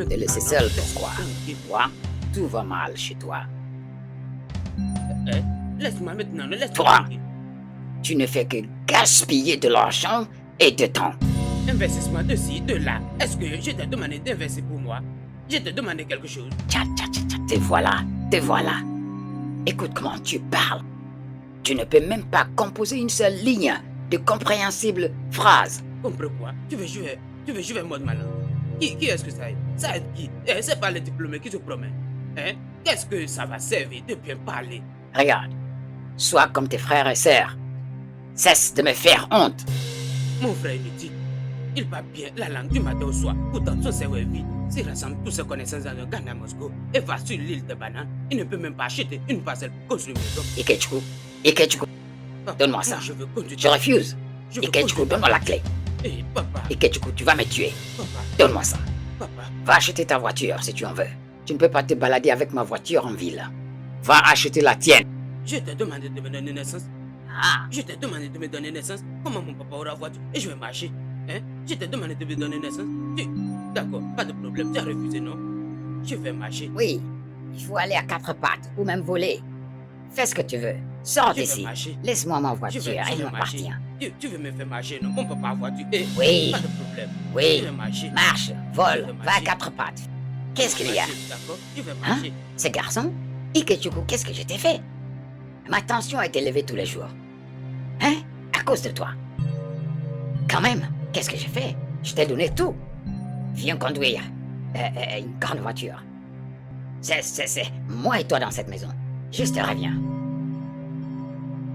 te laisser seul, pourquoi? Toi, tout va mal chez toi. Laisse-moi maintenant, laisse-moi Toi, tranquille. tu ne fais que gaspiller de l'argent et de temps. Investissement de ci, de là. Est-ce que je t'ai demandé d'investir pour moi? Je t'ai demandé quelque chose. Tcha, tcha, tcha, tcha, te voilà, te voilà. Écoute comment tu parles. Tu ne peux même pas composer une seule ligne de compréhensible phrase. Comprends quoi? Tu veux jouer mode malin. Qui est-ce que ça est? Ça aide qui? C'est pas les diplômés qui te promettent. Qu'est-ce que ça va servir de bien parler? Regarde, sois comme tes frères et sœurs. Cesse de me faire honte. Mon frère inutile, il parle bien la langue du matin au soir. Pourtant, son cerveau est vide. S'il rassemble toutes ses connaissances dans un gagne à Moscou et va sur l'île de Banane, il ne peut même pas acheter une parcelle pour construire une maison. Ikechukwu, donne-moi ça. Je veux conduire. Je refuse. Je veux Ikechukwu, conduire. donne-moi la clé. Papa, Ikechukwu, tu vas me tuer. papa, Donne-moi ça. papa. Va acheter ta voiture si tu en veux. Tu ne peux pas te balader avec ma voiture en ville. Va acheter la tienne. Je t'ai demandé de me donner naissance. Ah, Je t'ai demandé de me donner naissance. Comment mon papa aura voiture et je vais marcher? Je t'ai demandé de me donner naissance. D'accord, pas de problème. Tu as refusé, non? Je vais marcher. oui. Il faut aller à quatre pattes ou même voler. Fais ce que tu veux. Sors Je vais d'ici. marcher. Laisse-moi ma Je voiture, vais elle marcher. m'appartient. Tu veux me faire marcher, non? Mon papa a voiture. Oui. Pas de problème. Oui. Je vais marcher. Marche, Je vole, vais va à marcher. quatre pattes. Qu'est-ce qu'il y a? D'accord, je vais Hein? marcher. Ce garçon? Ikechukwu, qu'est-ce que je t'ai fait? Ma tension a été élevée tous les jours. Hein? À cause de toi. Quand même, qu'est-ce que j'ai fait? Je t'ai donné tout. Viens conduire une grande voiture. C'est moi et toi dans cette maison. Juste reviens.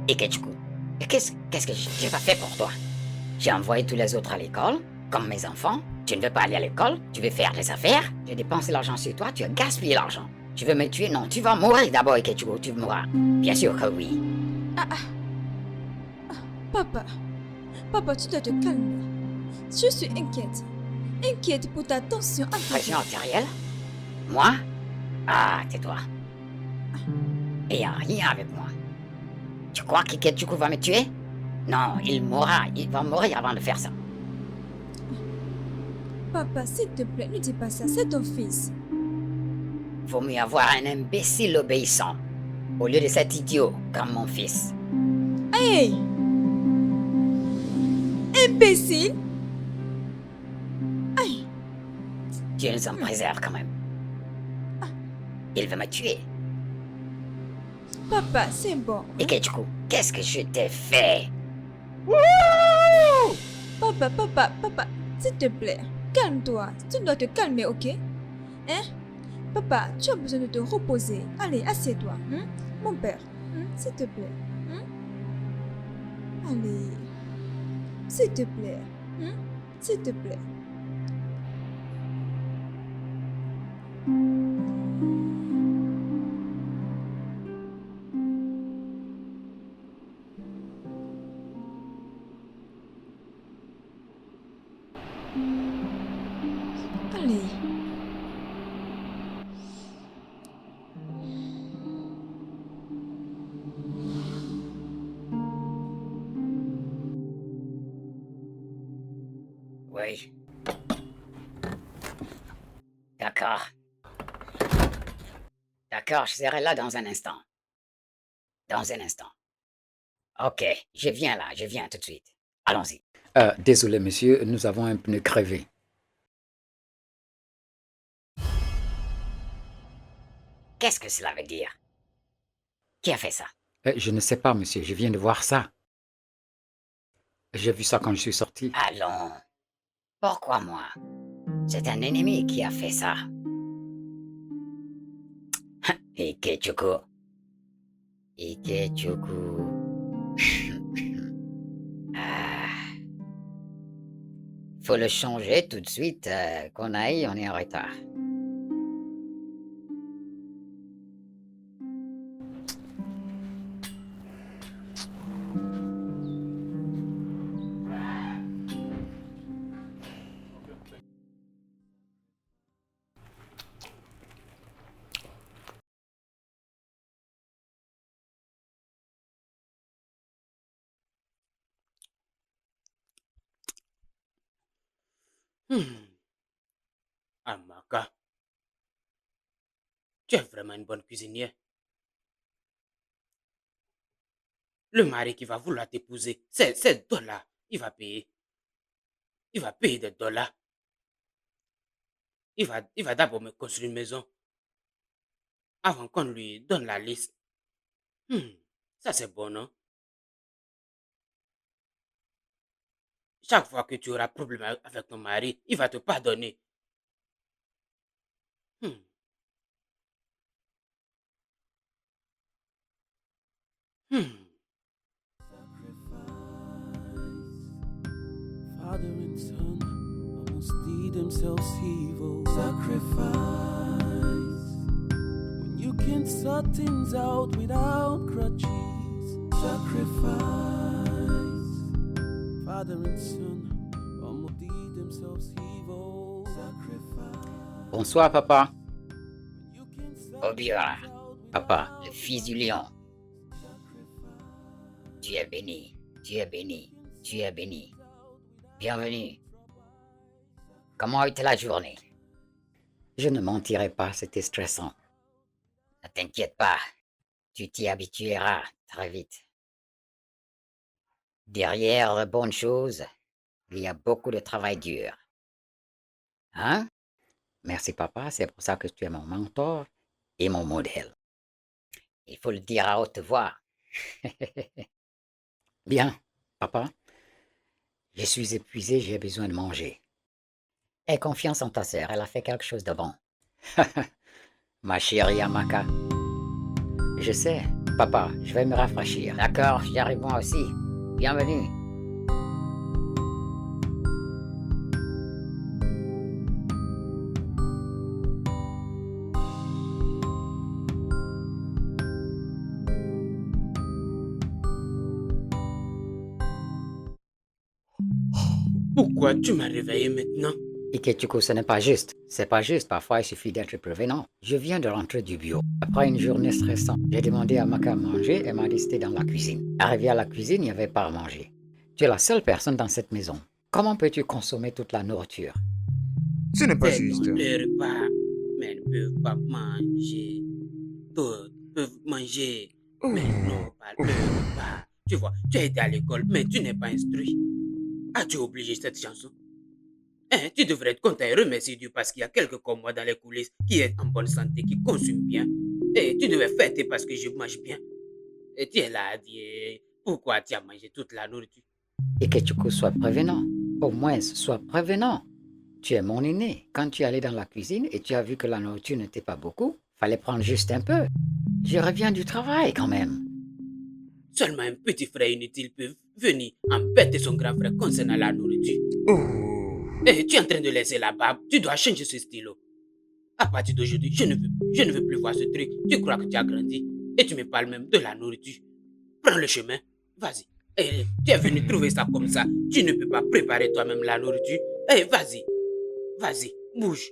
Ikechukwu, qu'est-ce que j'ai pas fait pour toi? J'ai envoyé tous les autres à l'école, comme mes enfants. Tu ne veux pas aller à l'école, tu veux faire des affaires. J'ai dépensé l'argent sur toi, tu as gaspillé l'argent. Tu veux me tuer? Non, tu vas mourir d'abord, Ikechukwu, tu mourras. Bien sûr que oui. Papa, papa, tu dois te calmer. Je suis inquiète. Inquiète pour ta tension Pression artérielle. artérielle? Moi? Ah, tais-toi. Il n'y a rien avec moi. Tu crois qu'Ikechukwu va me tuer? Non, il mourra. Il va mourir avant de faire ça. Papa, s'il te plaît, ne dis pas ça, c'est ton fils. Vaut mieux avoir un imbécile obéissant au lieu de cet idiot comme mon fils. Hey! Imbécile! Aïe! Dieu nous en préserve quand même. Il veut me tuer. Papa, c'est bon. Ikechukwu, qu'est-ce que je t'ai fait? Papa, papa, papa, s'il te plaît, calme-toi. Tu dois te calmer, ok? Hein? Papa, tu as besoin de te reposer. Allez, assieds-toi. Hein? Mon père, hein? S'il te plaît. Hein? Allez. S'il te plaît. Hein? S'il te plaît. Allez. Oui. D'accord. D'accord, je serai là dans un instant. Dans un instant. Ok, je viens là, je viens tout de suite. Allons-y. Désolé, monsieur, nous avons un pneu crevé. Qu'est-ce que cela veut dire? Qui a fait ça? Je ne sais pas, monsieur, je viens de voir ça. J'ai vu ça quand je suis sorti. Allons. Pourquoi moi? C'est un ennemi qui a fait ça. Ikechukwu. Ikechukwu. Ah. Faut le changer tout de suite. Qu'on aille, on est en retard. Amaka, tu es vraiment une bonne cuisinière. Le mari qui va vouloir t'épouser, c'est $. Il va payer. Il va payer des dollars. Il va d'abord me construire une maison avant qu'on lui donne la liste. Ça c'est bon, non? Chaque fois que tu auras problème avec ton mari, il va te pardonner. Hmm. Hmm. Father and son almost did themselves evil. Sacrifice when you can't sort things out without grudges. Sacrifice. Father and son almost did themselves evil. Sacrifice. Bonsoir, papa. When you can't sort Obira, things out without papa, le fils du lion. Tu es béni, tu es béni, tu es béni. Bienvenue. Comment a été la journée? Je ne mentirai pas, c'était stressant. Ne t'inquiète pas, tu t'y habitueras très vite. Derrière les bonnes choses, il y a beaucoup de travail dur. Hein? Merci papa, c'est pour ça que tu es mon mentor et mon modèle. Il faut le dire à haute voix. Bien, papa. Je suis épuisé, j'ai besoin de manger. Aie confiance en ta sœur, elle a fait quelque chose de bon. Ma chérie Amaka. Je sais, papa, je vais me rafraîchir. D'accord, j'y arrive moi aussi. Bienvenue. Pourquoi tu m'as réveillé maintenant? Ikechuku, ce n'est pas juste. C'est pas juste, parfois il suffit d'être prévenant. Je viens de rentrer du bureau. Après une journée stressante, j'ai demandé à Maka à manger, elle m'a dit c'était dans la cuisine. Arrivé à la cuisine, il n'y avait pas à manger. Tu es la seule personne dans cette maison. Comment peux-tu consommer toute la nourriture? Ce n'est pas C'est juste. dans le repas, mais ne peuvent pas manger. D'autres peuvent manger, mais non pas le repas. Tu vois, tu as été à l'école, mais tu n'es pas instruit. As-tu obligé cette chanson? Hein, tu devrais être content et remercier Dieu parce qu'il y a quelqu'un comme moi dans les coulisses qui est en bonne santé, qui consomme bien. Et tu devais fêter parce que je mange bien. Et tu es là à dire pourquoi tu as mangé toute la nourriture. Ikechuku, sois prévenant. Au moins, sois prévenant. Tu es mon aîné. Quand tu es allé dans la cuisine et tu as vu que la nourriture n'était pas beaucoup, fallait prendre juste un peu. Je reviens du travail quand même. Seulement un petit frère inutile peut venir embêter son grand frère concernant la nourriture. Oh. Et tu es en train de laisser la barbe, tu dois changer ce stylo. À partir d'aujourd'hui, je ne veux plus voir ce truc. Tu crois que tu as grandi et tu me parles même de la nourriture. Prends le chemin, vas-y. Et tu es venu trouver ça comme ça. Tu ne peux pas préparer toi-même la nourriture. Eh, vas-y, bouge.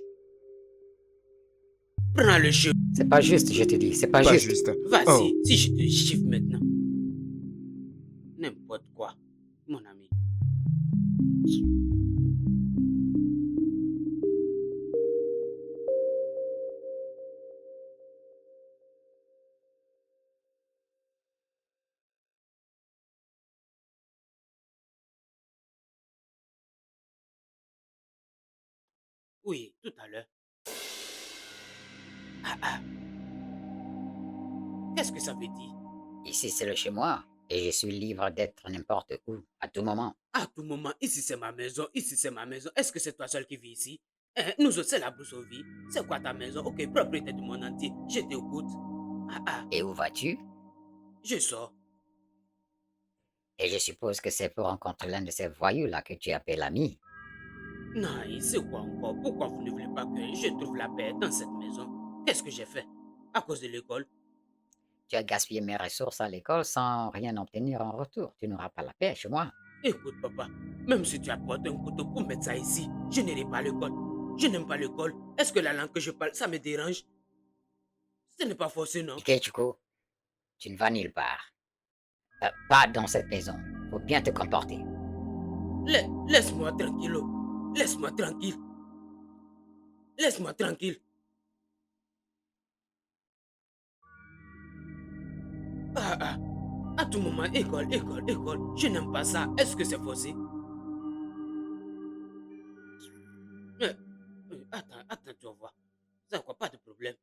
Prends le chemin, C'est pas juste, je te dis, c'est pas Pas juste. juste. vas-y. Oh. Si je te chiffre maintenant. N'importe quoi, mon ami. Oui, tout à l'heure. Ah. Qu'est-ce que ça veut dire? Ici, c'est le chez moi et je suis libre d'être n'importe où, à tout moment. À tout moment, ici c'est ma maison, ici c'est ma maison. Est-ce que c'est toi seul qui vis ici? Hein, nous autres, c'est la brousse aux vies. C'est quoi ta maison? Ok, propriété du monde entier. Je t'écoute. Ah, Et où vas-tu? je sors. Et je suppose que c'est pour rencontrer l'un de ces voyous-là que tu appelles ami. Non, c'est quoi encore? Pourquoi vous ne voulez pas que je trouve la paix dans cette maison? Qu'est-ce que j'ai fait? À cause de l'école? Tu as gaspillé mes ressources à l'école sans rien obtenir en retour. Tu n'auras pas la paix chez moi. Écoute, papa, même si tu apportes un couteau pour mettre ça ici, je n'irai pas à l'école. Je n'aime pas l'école. Est-ce que la langue que je parle, ça me dérange? Ce n'est pas forcé, non? Ikechuku, tu ne vas nulle part. Pas dans cette maison. Faut bien te comporter. Laisse-moi tranquille. Laisse-moi tranquille. Laisse-moi tranquille. Ah, ah. À tout moment, école, école, école. Je n'aime pas ça. Est-ce que c'est forcé? Attends, attends, tu vas voir. Ça quoi, pas de problème.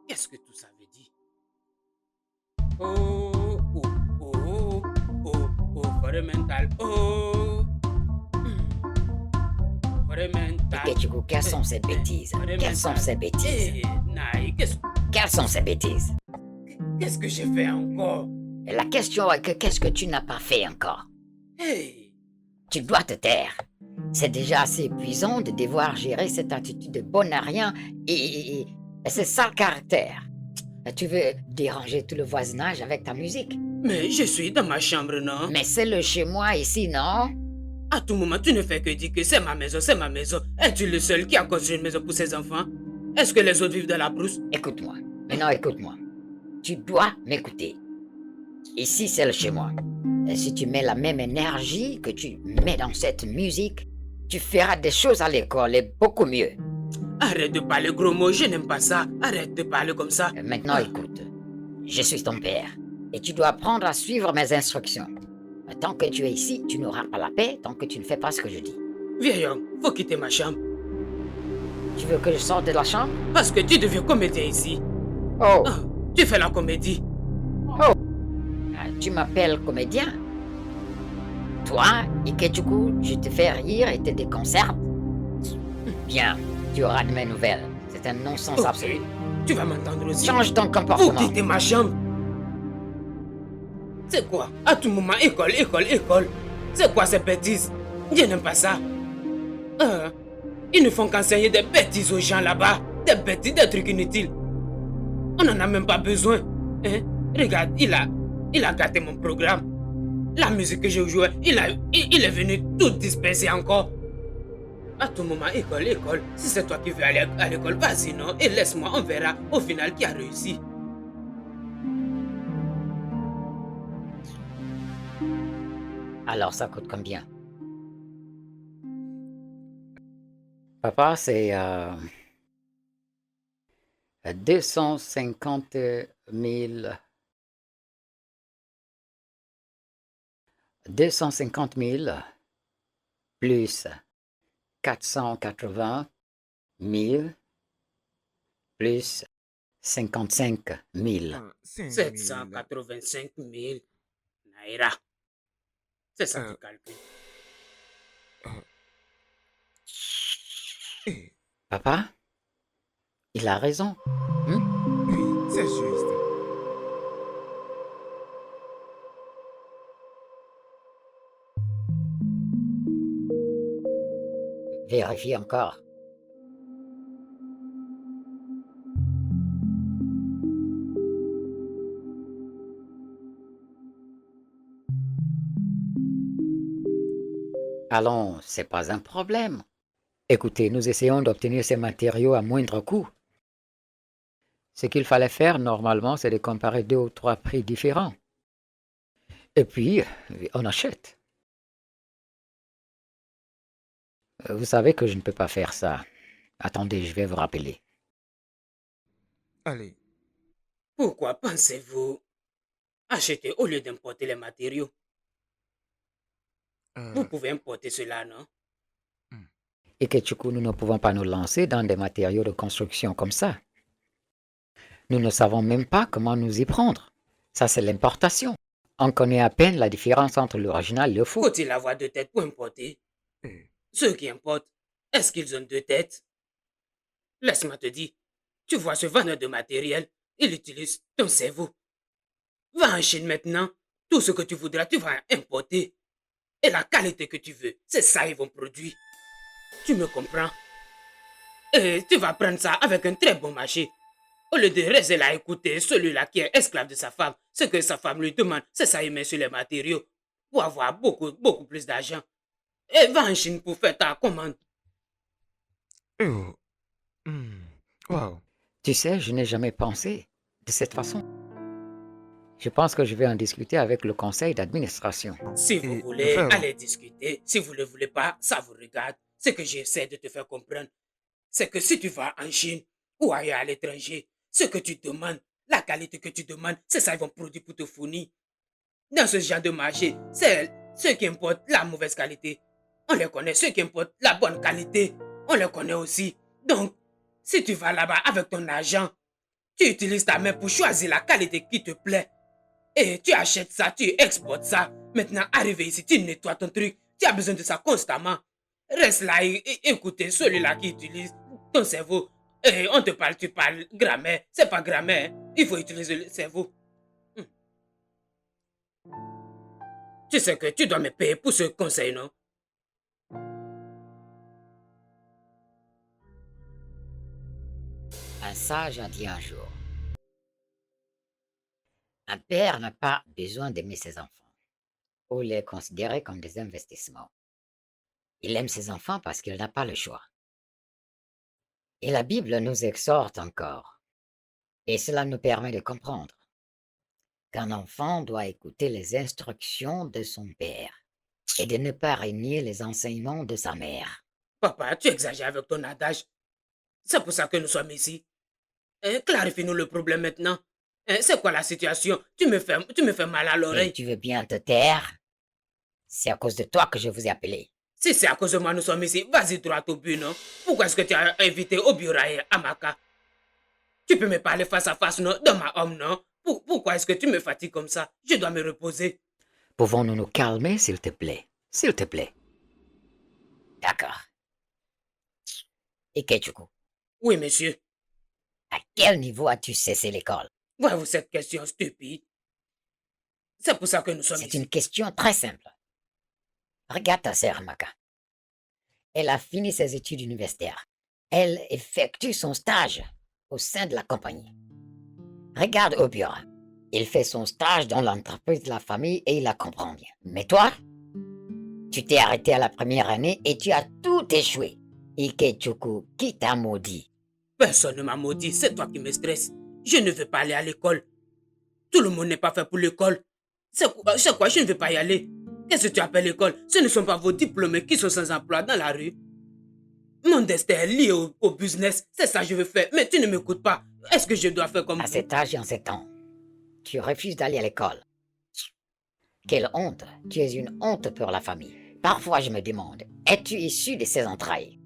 Qu'est-ce que tout ça veut dire? Oh, oh, oh, oh, oh, forêt mentale. Oh, forêt mentale. Ikechukwu, quelles sont ces bêtises? Forêt Quelles sont mentale. ces bêtises? Naï, Quelles sont ces bêtises? qu'est-ce que j'ai fait encore? Et la question est que qu'est-ce que tu n'as pas fait encore? Hey, Tu dois te taire. C'est déjà assez épuisant de devoir gérer cette attitude de bon à rien et c'est ça le caractère. Et tu veux déranger tout le voisinage avec ta musique. mais je suis dans ma chambre, non? Mais c'est le chez moi ici, non? À tout moment, tu ne fais que dire que c'est ma maison, c'est ma maison. Es-tu le seul qui a construit une maison pour ses enfants? Est-ce que les autres vivent dans la brousse? Écoute-moi. Maintenant, écoute-moi. Tu dois m'écouter. Ici, c'est le chez moi. Et si tu mets la même énergie que tu mets dans cette musique, tu feras des choses à l'école et beaucoup mieux. Arrête de parler gros mots, je n'aime pas ça. Arrête de parler comme ça. Et maintenant, écoute. Je suis ton père. Et tu dois apprendre à suivre mes instructions. Tant que tu es ici, tu n'auras pas la paix tant que tu ne fais pas ce que je dis. Vieil homme, faut quitter ma chambre. Tu veux que je sorte de la chambre? Parce que tu deviens comédien ici. Oh, Ah, tu fais la comédie. tu m'appelles comédien? Toi, Ikechukwu, je te fais rire et te déconcerte? Bien, tu auras de mes nouvelles. C'est un non-sens Ok, absolu. tu vas m'entendre aussi. Change ton Faut comportement. quitter ma chambre. C'est quoi? À tout moment, école, école, école. C'est quoi ces bêtises? Je n'aime pas ça. Ils ne font qu'enseigner des bêtises aux gens là-bas. Des bêtises, des trucs inutiles. On n'en a même pas besoin. Hein? Regarde, il a gâté mon programme. La musique que je jouais, il est venu tout disperser encore. À tout moment, école, école. Si c'est toi qui veux aller à l'école, vas-y, non? Et laisse-moi, on verra au final qui a réussi. Alors, ça coûte combien? Papa, c'est 250 000. 250 000 plus 480 000 plus 55 000. 785 000 naira. C'est ça tu calcules. Papa, il a raison. Oui, c'est juste. Vérifie encore. Allons, c'est pas un problème. Écoutez, nous essayons d'obtenir ces matériaux à moindre coût. Ce qu'il fallait faire normalement, c'est de comparer 2 ou 3 prix différents. Et puis, on achète. Vous savez que je ne peux pas faire ça. Attendez, je vais vous rappeler. Allez, Pourquoi pensez-vous acheter au lieu d'importer les matériaux? Vous pouvez importer cela, non? Et que du coup, nous ne pouvons pas nous lancer dans des matériaux de construction comme ça. Nous ne savons même pas comment nous y prendre. Ça, c'est l'importation. On connaît à peine la différence entre l'original et le faux. Faut-il avoir 2 têtes pour importer? Ceux qui importent, est-ce qu'ils ont 2 têtes? Laisse-moi te dire, tu vois ce vendeur de matériel, il utilise ton cerveau. Va en Chine maintenant, tout ce que tu voudras, tu vas importer. Et la qualité que tu veux, c'est ça ils vont produire. Tu me comprends? Et tu vas prendre ça avec un très bon marché. Au lieu de rester là à écouter celui-là qui est esclave de sa femme, ce que sa femme lui demande, c'est ça il met sur les matériaux pour avoir beaucoup plus d'argent. Et va en Chine pour faire ta commande. Oh. Wow. Tu sais, je n'ai jamais pensé de cette façon. Je pense que je vais en discuter avec le conseil d'administration. Si vous Et voulez, enfin, allez discuter. Si vous ne voulez pas, ça vous regarde. Ce que j'essaie de te faire comprendre, c'est que si tu vas en Chine ou ailleurs à l'étranger, ce que tu demandes, la qualité que tu demandes, c'est ça qu'ils vont produire pour te fournir. Dans ce genre de marché, c'est ceux qui importent la mauvaise qualité. On les connaît. Ceux qui importent la bonne qualité, on les connaît aussi. Donc, si tu vas là-bas avec ton argent, tu utilises ta main pour choisir la qualité qui te plaît. Et tu achètes ça, tu exportes ça. Maintenant, arrivé ici, tu nettoies ton truc. Tu as besoin de ça constamment. Reste là et écoutez celui-là qui utilise ton cerveau. Et on te parle, tu parles grammaire. C'est pas grammaire. Hein. Il faut utiliser le cerveau. Tu sais que tu dois me payer pour ce conseil, non? Un sage a dit un jour, un père n'a pas besoin d'aimer ses enfants ou les considérer comme des investissements. Il aime ses enfants parce qu'il n'a pas le choix. Et la Bible nous exhorte encore, et cela nous permet de comprendre qu'un enfant doit écouter les instructions de son père et de ne pas renier les enseignements de sa mère. Papa, tu exagères avec ton adage. C'est pour ça que nous sommes ici. Clarifie-nous le problème maintenant. C'est quoi la situation? Tu me fais mal à Et l'oreille. tu veux bien te taire? C'est à cause de toi que je vous ai appelé. Si c'est à cause de moi nous sommes ici, vas-y droit au but, non? Pourquoi est-ce que tu as invité au bureau à Amaka? Tu peux me parler face à face, non? Dans ma homme, non? Pourquoi est-ce que tu me fatigues comme ça? Je dois me reposer. Pouvons-nous nous calmer, s'il te plaît? S'il te plaît. D'accord. Ikechuku, Oui, monsieur. à quel niveau as-tu cessé l'école? Voyez-vous cette question stupide? C'est pour ça que nous sommes C'est ici. une question très simple. Regarde ta sœur Amaka. Elle a fini ses études universitaires. Elle effectue son stage au sein de la compagnie. Regarde Obiora. Il fait son stage dans l'entreprise de la famille et il la comprend bien. Mais toi, tu t'es arrêté à la première année et tu as tout échoué. Ikechuku, qui t'a maudit? Personne ne m'a maudit, c'est toi qui me stresses. Je ne veux pas aller à l'école. Tout le monde n'est pas fait pour l'école. C'est quoi, je ne veux pas y aller. Qu'est-ce que tu appelles l'école? Ce ne sont pas vos diplômés qui sont sans emploi dans la rue. Mon destin est lié au business, c'est ça que je veux faire. Mais tu ne m'écoutes pas. Est-ce que je dois faire comme À vous? cet âge et en ces temps, tu refuses d'aller à l'école. Quelle honte! Tu es une honte pour la famille. Parfois, je me demande, es-tu issu de ces entrailles?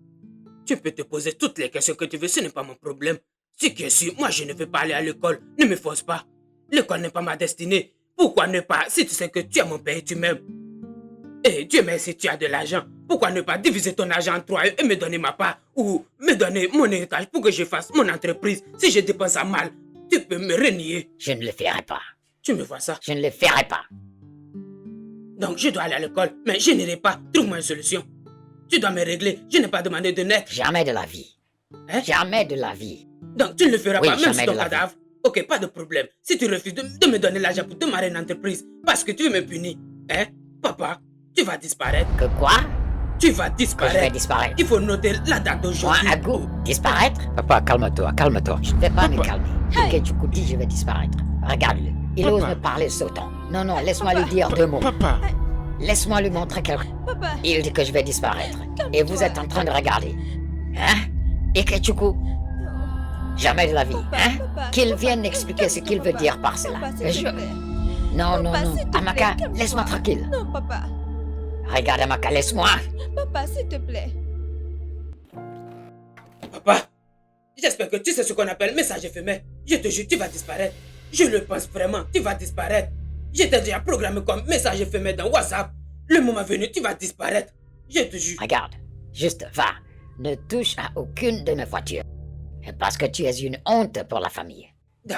Tu peux te poser toutes les questions que tu veux, ce n'est pas mon problème. Ce qui est sûr, moi je ne veux pas aller à l'école. Ne me force pas. L'école n'est pas ma destinée. Pourquoi ne pas, si tu sais que tu es mon père et tu m'aimes? Et Dieu merci, tu as de l'argent. Pourquoi ne pas diviser ton argent en trois et me donner ma part? Ou me donner mon héritage pour que je fasse mon entreprise? Si je dépense ça mal, tu peux me renier. Je ne le ferai pas. Tu me vois ça? Je ne le ferai pas. Donc je dois aller à l'école, mais je n'irai pas. Trouve-moi une solution. Tu dois me régler. Je n'ai pas demandé de net. Jamais de la vie. Hein? Jamais de la vie. Donc tu ne le feras Oui, pas, même jamais sur ton de la vie. cadavre. Ok, pas de problème. Si tu refuses de me donner l'argent pour démarrer une entreprise parce que tu veux me punir, hein, papa, tu vas disparaître. Que quoi? Tu vas Que je vais disparaître. disparaître. Il faut noter la date Moi, d'aujourd'hui. à goût, disparaître? Papa, calme-toi, calme-toi. Je ne vais pas me Papa. calmer. Hey. Ikechuku dit je vais disparaître. Regarde-le. Il Papa. ose me parler sautant. Non, non, laisse-moi lui dire deux mots. Papa, Laisse-moi lui montrer quelque... Papa, Il dit que je vais disparaître. calme-toi. Et vous êtes en train de regarder. Hein? Ikechuku, jamais de la vie. Papa, Hein? papa, Qu'il papa, vienne expliquer ce qu'il veut papa, dire par cela. papa, s'il te Je- plaît. Non, non, Papa, non. s'il te plaît, Amaka, calme-toi. laisse-moi tranquille. Non, papa. Regarde, Amaka, laisse-moi. Papa, s'il te plaît. Papa, j'espère que tu sais ce qu'on appelle message éphémère. Je te jure, tu vas disparaître. Je le pense vraiment, tu vas disparaître. J'étais déjà programmé comme message éphémère dans WhatsApp. Le moment venu, tu vas disparaître. Je te jure. Regarde, juste va. Ne touche à aucune de mes voitures. Parce que tu es une honte pour la famille.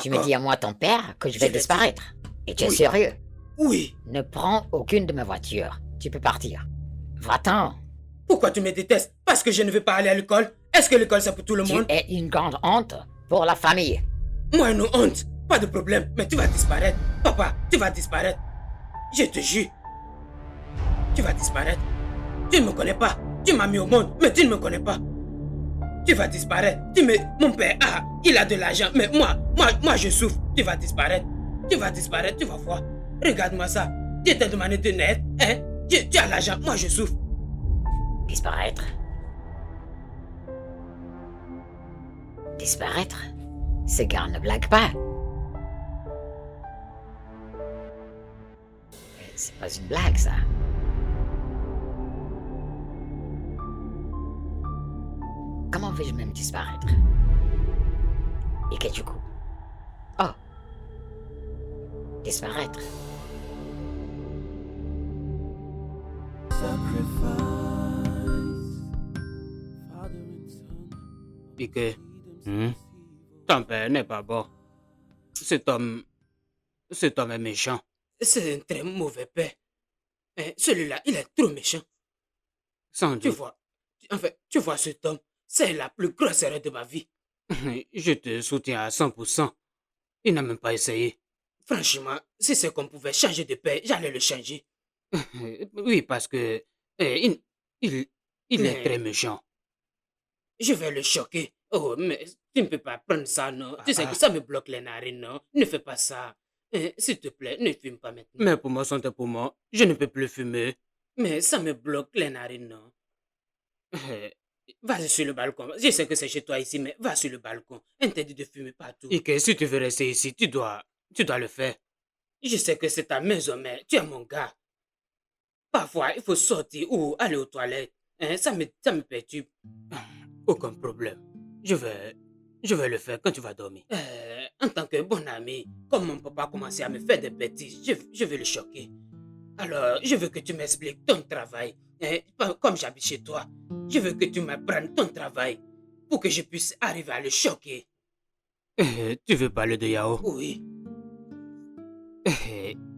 Tu me D'accord. dis à moi, ton père, que je vais Je vais disparaître. Et tu es Oui. sérieux? Oui. Ne prends aucune de mes voitures. Tu peux partir. Va-t'en. Pourquoi tu me détestes? Parce que je ne veux pas aller à l'école? Est-ce que l'école c'est pour tout le Tu monde? es une grande honte pour la famille. Moi, une honte. Pas de problème, mais tu vas disparaître. Papa, tu vas disparaître. Je te jure. Tu vas disparaître. Tu ne me connais pas. Tu m'as mis au monde, mais tu ne me connais pas. Tu vas disparaître. Mon père, il a de l'argent, mais moi, je souffre. Tu vas disparaître. Tu vas disparaître, tu vas voir. Regarde-moi ça. Je t'ai demandé de naître, hein? Tu as l'argent, moi je souffre. Disparaître? Disparaître? Ces gars ne blaguent pas. C'est pas une blague, ça. Comment vais-je même disparaître? Ikechuku. Oh. Disparaître. Ike, ton père n'est pas bon. Cet homme est méchant. C'est un très mauvais père. Hein, celui-là, il est trop méchant. Sans Tu doute. vois, en fait, tu vois cet homme, c'est la plus grosse erreur de ma vie. Je te soutiens à 100%. Il n'a même pas essayé. Franchement, si c'est qu'on pouvait changer de père, j'allais le changer. Oui, parce que il est Mais- très méchant. Je vais le choquer. Oh, mais tu ne peux pas prendre ça, non? Tu sais Ah. que ça me bloque les narines, non? Ne fais pas ça. S'il te plaît, ne fume pas maintenant. Mais pour ma santé, pour moi, je ne peux plus fumer. Mais ça me bloque les narines, non? Va sur le balcon. Je sais que c'est chez toi ici, mais va sur le balcon. Interdit de fumer partout. Et que si tu veux rester ici, tu dois le faire. Je sais que c'est ta maison, mais tu es mon gars. Parfois, il faut sortir ou aller aux toilettes. Hein, ça me perturbe. Aucun problème. Je vais le faire quand tu vas dormir. En tant que bon ami, comme mon papa a commencé à me faire des bêtises, je vais le choquer. Alors, je veux que tu m'expliques ton travail. Hein, comme j'habite chez toi, je veux que tu m'apprennes ton travail pour que je puisse arriver à le choquer. Tu veux parler de Yao? Oui.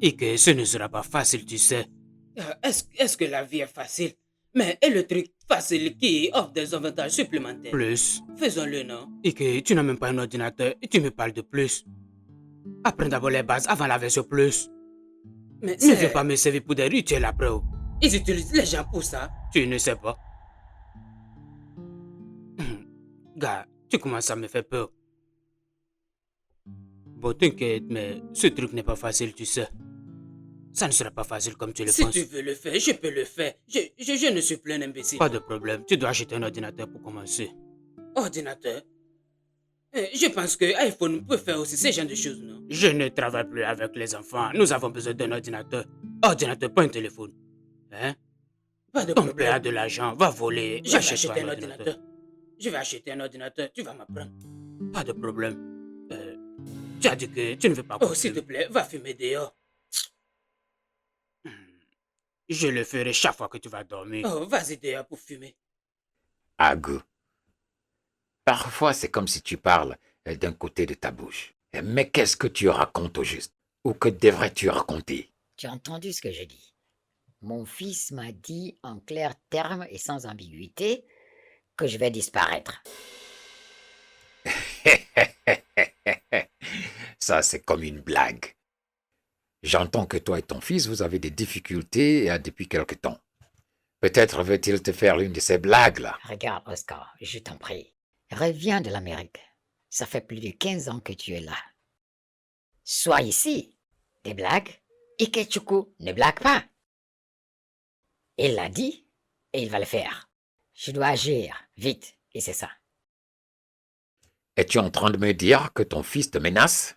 Et que ce ne sera pas facile, tu sais. Est-ce que la vie est facile? Mais est le truc facile qui offre des avantages supplémentaires? Plus. Faisons-le, non? Et que tu n'as même pas un ordinateur et tu me parles de plus. Apprends d'abord les bases avant la version plus. Mais Ne viens pas me servir pour des rituels après. Ils utilisent les gens pour ça. Tu ne sais pas. Gars, tu commences à me faire peur. Bon, t'inquiète, mais ce truc n'est pas facile, tu sais. Ça ne sera pas facile comme tu le Si penses. tu veux le faire, je peux le faire. Je ne suis plus un imbécile. Pas de problème, tu dois acheter un ordinateur pour commencer. Ordinateur? Je pense que iPhone peut faire aussi ce genre de choses, non? Je ne travaille plus avec les enfants. Nous avons besoin d'un ordinateur. Ordinateur, pas un téléphone. Hein? Pas de Ton père a problème. de l'argent, va voler. Je vais Achète-toi acheter un un ordinateur. ordinateur. Je vais acheter un ordinateur. Tu vas m'apprendre. Pas de problème. Tu as dit que tu ne veux pas Oh, s'il te continuer. plaît, va fumer dehors. Je le ferai chaque fois que tu vas dormir. Oh, vas-y dehors pour fumer. Agu. Parfois, c'est comme si tu parles d'un côté de ta bouche. Mais qu'est-ce que tu racontes au juste? Ou que devrais-tu raconter? Tu as entendu ce que je dis? Mon fils m'a dit en clairs termes et sans ambiguïté que je vais disparaître. Ça, c'est comme une blague. J'entends que toi et ton fils, vous avez des difficultés depuis quelque temps. Peut-être veut-il te faire l'une de ces blagues-là. Regarde, Oscar, je t'en prie. Reviens de l'Amérique. Ça fait plus de 15 ans que tu es là. Sois ici. Des blagues? Ikechuku ne blague pas. Il l'a dit et il va le faire. Je dois agir vite et c'est ça. Es-tu en train de me dire que ton fils te menace?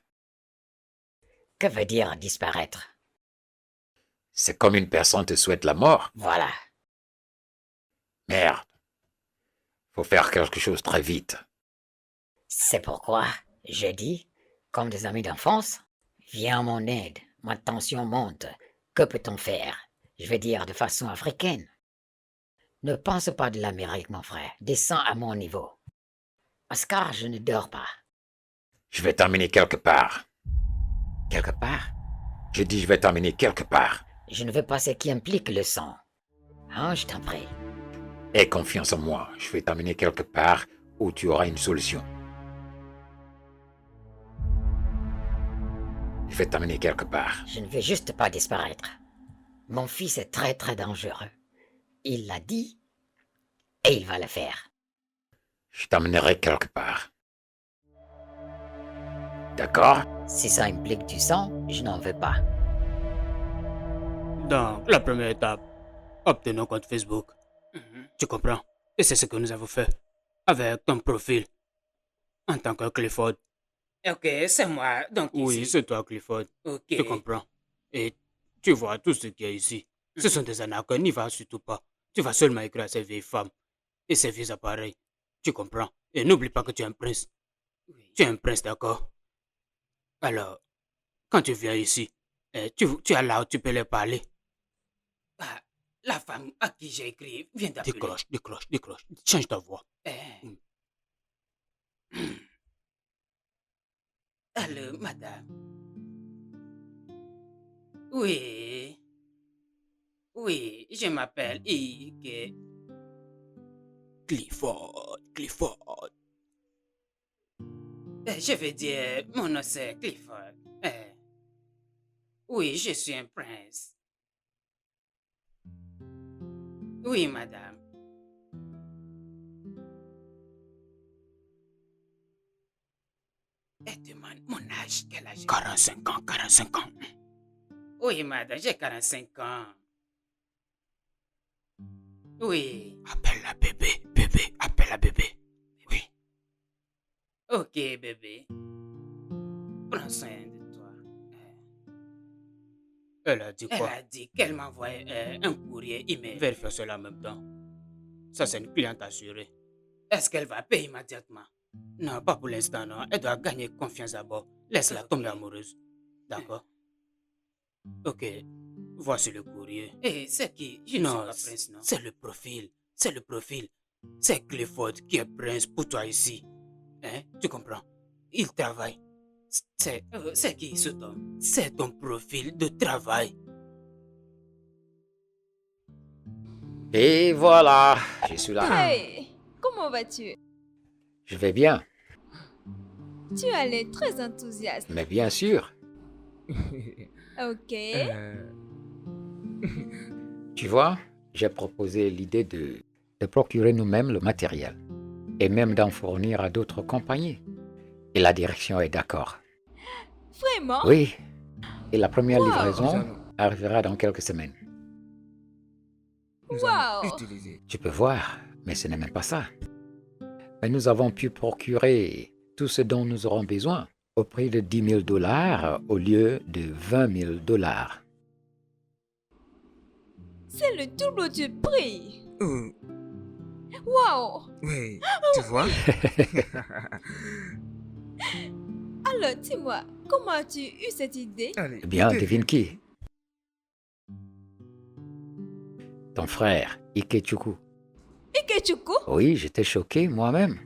Que veut dire disparaître? C'est comme une personne te souhaite la mort. Voilà. Merde. Faut faire quelque chose très vite. C'est pourquoi je dis, comme des amis d'enfance, viens à mon aide, ma tension monte. Que peut-on faire? Je vais dire de façon africaine. Ne pense pas de l'Amérique, mon frère. Descends à mon niveau. Oscar, je ne dors pas. Je vais t'emmener quelque part. Quelque part, Je dis je vais t'emmener quelque part. je ne veux pas ce qui implique le sang. Hein, je t'en prie. Aie confiance en moi. Je vais t'emmener quelque part où tu auras une solution. Je vais t'emmener quelque part. Je ne veux juste pas disparaître. Mon fils est très très dangereux. Il l'a dit et il va le faire. Je t'emmènerai quelque part. D'accord? Si ça implique du sang, je n'en veux pas. Donc, la première étape, obtenons un compte Facebook. Mhm. Tu comprends? Et c'est ce que nous avons fait. Avec ton profil. En tant que Clifford. Ok, c'est moi, donc Oui, ici. c'est toi, Clifford. Ok. Tu comprends? Et tu vois tout ce qui est ici. Ce Mhm. sont des arnaques, n'y va surtout pas. Tu vas seulement écrire à ces vieilles femmes et ces vieux appareils. Tu comprends? Et n'oublie pas que tu es un prince. Oui. Tu es un prince, d'accord? Alors, quand tu viens ici, tu es là où tu peux leur parler. Ah, la femme à qui j'ai écrit vient d'appeler. Décroche, décroche, décroche. Change ta voix. Eh. Mm. Allô, madame. Oui. Oui, je m'appelle Ike. Clifford, Clifford. Je veux dire, mon nom c'est Clifford. Oui, je suis un prince. Oui, madame. Elle demande mon âge, quel âge? 45 ans, 45 ans. Oui, madame, j'ai 45 ans. Oui. Appelle la bébé, bébé, appelle la bébé. Oui. Ok, bébé. Prends soin de toi. Elle a dit Elle quoi? a dit qu'elle m'envoie un courrier email. Vérifie cela en même temps. Ça, c'est une cliente assurée. Est-ce qu'elle va payer immédiatement? Non, pas pour l'instant, non. Elle doit gagner confiance d'abord. Laisse-la Ok. tomber amoureuse. D'accord? Ok. Voici le courrier. Et c'est qui? Je ne suis Non, pas prince, non? c'est le profil. C'est le profil. C'est Clifford qui est prince pour toi ici. Hein? Tu comprends? Il travaille. C'est qui ce homme? C'est ton profil de travail. Et voilà, je suis là. Hey, comment vas-tu? Je vais bien, Tu as l'air très enthousiaste. mais bien sûr. Ok. Tu vois, j'ai proposé l'idée de procurer nous-mêmes le matériel et même d'en fournir à d'autres compagnies. Et la direction est d'accord. Vraiment? Oui, et la première Wow. livraison arrivera dans quelques semaines. Nous allons Wow. utiliser. Tu peux voir, mais ce n'est même pas ça. Mais nous avons pu procurer tout ce dont nous aurons besoin au prix de 10 000 $ au lieu de 20 000 $. C'est le double du prix. Oh, Wow. oui, tu vois? Alors, dis-moi, comment as-tu eu cette idée? Allez, Eh bien, devine. devine qui? Ton frère, Ikechukwu. Ikechukwu? Oui, j'étais choqué moi-même.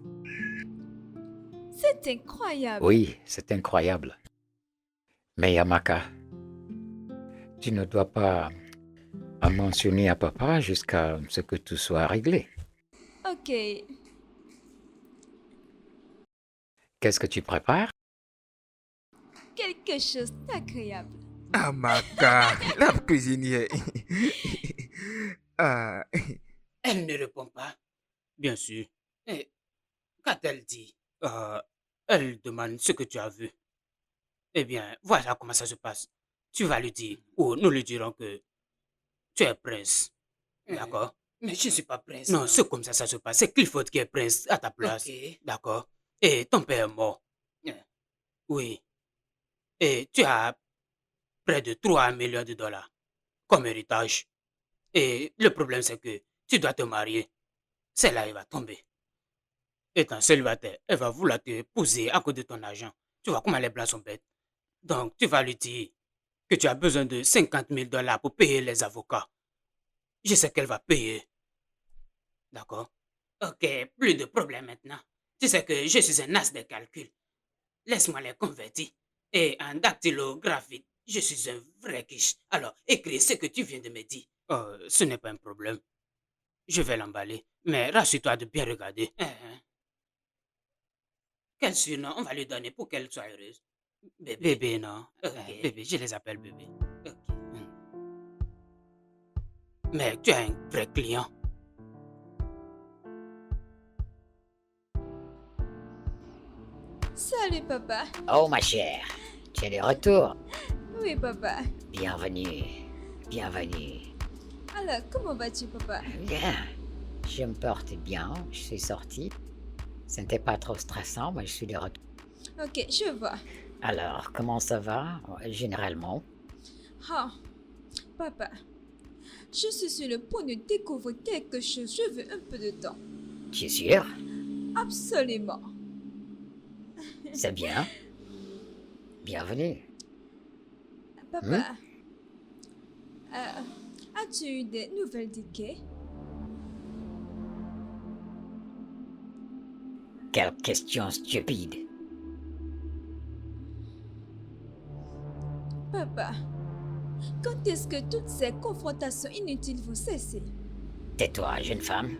C'est incroyable. Oui, c'est incroyable. Mais Yamaka, tu ne dois pas en mentionner à papa jusqu'à ce que tout soit réglé. Ok. Qu'est-ce que tu prépares? Quelque chose d'agréable. Amaka, la cuisinière. Ah, Elle ne répond pas. Bien sûr. Qu'a-t-elle dit? Elle demande ce que tu as vu. Eh bien, voilà comment ça se passe. Tu vas lui dire, ou nous lui dirons que tu es prince. D'accord? Mais je ne suis pas prince. Non, c'est comme ça se passe. C'est Clifford qui est prince à ta place. Ok. D'accord? Et ton père est mort. Euh, Oui. Et tu as près de 3 millions de dollars comme héritage. Et le problème, c'est que tu dois te marier. Celle-là, elle va tomber. Étant célibataire, elle va vouloir te épouser à cause de ton argent. Tu vois comment les blancs sont bêtes. Donc, tu vas lui dire que tu as besoin de 50 000 $ pour payer les avocats. Je sais qu'elle va payer. D'accord? Ok, plus de problème maintenant. Tu sais que je suis un as de calcul. Laisse-moi les convertir. Et en dactylographie, je suis un vrai quiche. Alors, écris ce que tu viens de me dire. Ce n'est pas un problème. Je vais l'emballer. Mais rassure-toi de bien regarder. Quel surnom on va lui donner pour qu'elle soit heureuse? Bébé. Bébé, non. Ok. Bébé, je les appelle bébé. Ok. Mais tu as un vrai client. Salut, papa. Oh, ma chère, tu Tu es de retour. Oui, papa. Bienvenue. Bienvenue. Alors, comment vas-tu, papa? Bien. Je me porte bien. Je suis sorti. Ce n'était pas trop stressant, mais je suis de retour. Ok, je vois. Alors, comment ça va, généralement? Ah, papa, je suis sur le point de découvrir quelque chose. Je veux un peu de temps. Tu es sûr? Absolument. C'est bien. Bienvenue. Papa, as-tu eu des nouvelles d'Ike? Quelle question stupide. Papa, quand est-ce que toutes ces confrontations inutiles vont cesser? Tais-toi, jeune femme.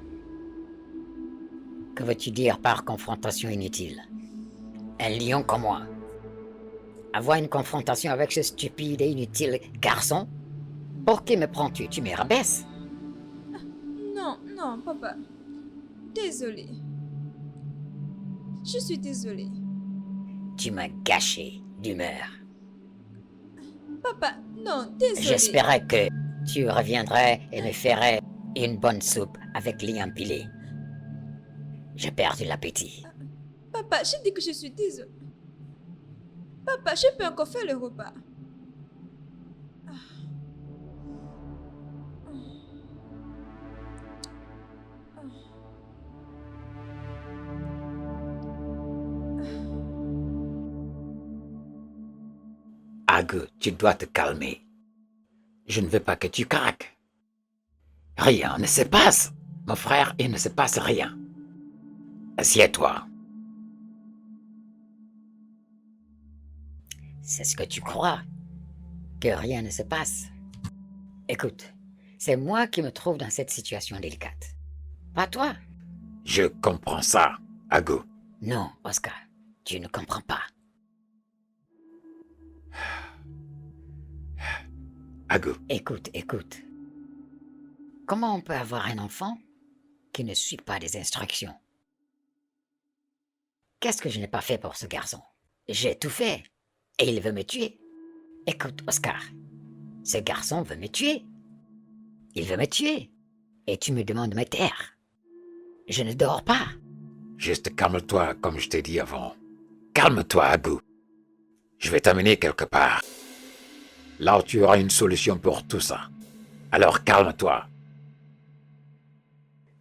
Que veux-tu dire par confrontation inutile? Un lion comme moi. Avoir une confrontation avec ce stupide et inutile garçon? Pour qui me prends-tu? Tu me rabaisses? Non, non, papa. Désolé. Je suis désolée. Tu m'as gâché d'humeur. Papa, non, désolé. J'espérais que tu reviendrais et me ferais une bonne soupe avec lit empilé. J'ai perdu l'appétit. Papa, je dis que je suis désolée. Papa, je peux encore faire le repas. Ague, tu dois te calmer. Je ne veux pas que tu craques. Rien ne se passe. Mon frère, il ne se passe rien. Assieds-toi. C'est ce que tu crois? Que rien ne se passe? Écoute, c'est moi qui me trouve dans cette situation délicate. Pas toi? Je comprends ça, Ague. Non, Oscar, tu ne comprends pas. Ague, Écoute. Comment on peut avoir un enfant qui ne suit pas des instructions? Qu'est-ce que je n'ai pas fait pour ce garçon? J'ai tout fait. Et il veut me tuer. Écoute, Oscar, ce garçon veut me tuer. Il veut me tuer. Et tu me demandes de me taire. Je ne dors pas. juste calme-toi comme je t'ai dit avant. Calme-toi, Ague. Je vais t'amener quelque part. Là où tu auras une solution pour tout ça. Alors calme-toi.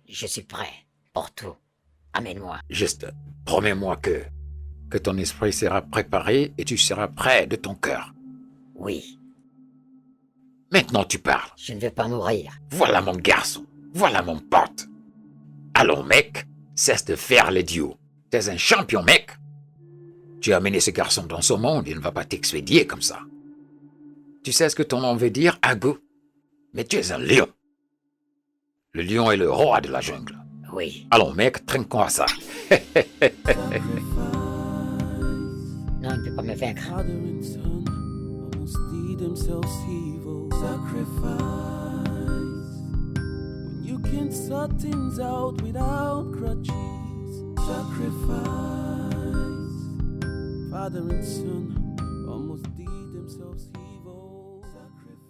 Je suis prêt pour tout. Amène-moi. Juste promets-moi que ton esprit sera préparé et tu seras prêt de ton cœur. Oui, Maintenant tu parles. je ne veux pas mourir. Voilà mon garçon. Voilà mon pote. Allons, mec. Cesse de faire l'idiot. T'es un champion, mec. Tu as amené ce garçon dans ce monde, il ne va pas t'expédier comme ça. Tu sais ce que ton nom veut dire, Ague? Mais tu es un lion. Le lion est le roi de la jungle. Oui. Allons, mec, trinquons à ça. Non, il ne peut pas me vaincre. Father and son almost see themselves evil. Sacrifice when you can sort things out without grudges. Sacrifice. Father and son almost did themselves evil. Sacrifice.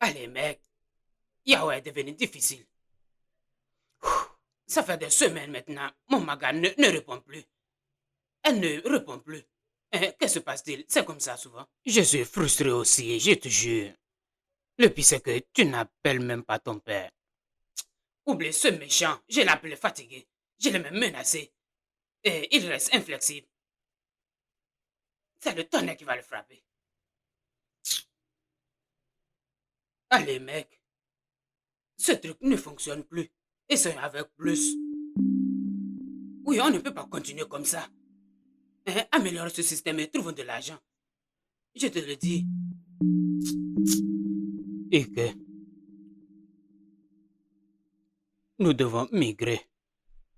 Allez, mec. Yahweh est devenu difficile. Ça fait des semaines maintenant. Mon maga ne répond plus. Elle ne répond plus. Hein, que se passe-t-il? C'est comme ça souvent. Je suis frustré aussi, je te jure. Le pire, c'est que tu n'appelles même pas ton père. Oublie ce méchant. Je l'ai appelé fatigué. Je l'ai même menacé. Et il reste inflexible. C'est le tonnerre qui va le frapper. Allez, mec. Ce truc ne fonctionne plus. Essayons avec plus. Oui, on ne peut pas continuer comme ça. Hein, améliore ce système et trouvons de l'argent. Je te le dis. Et que nous devons migrer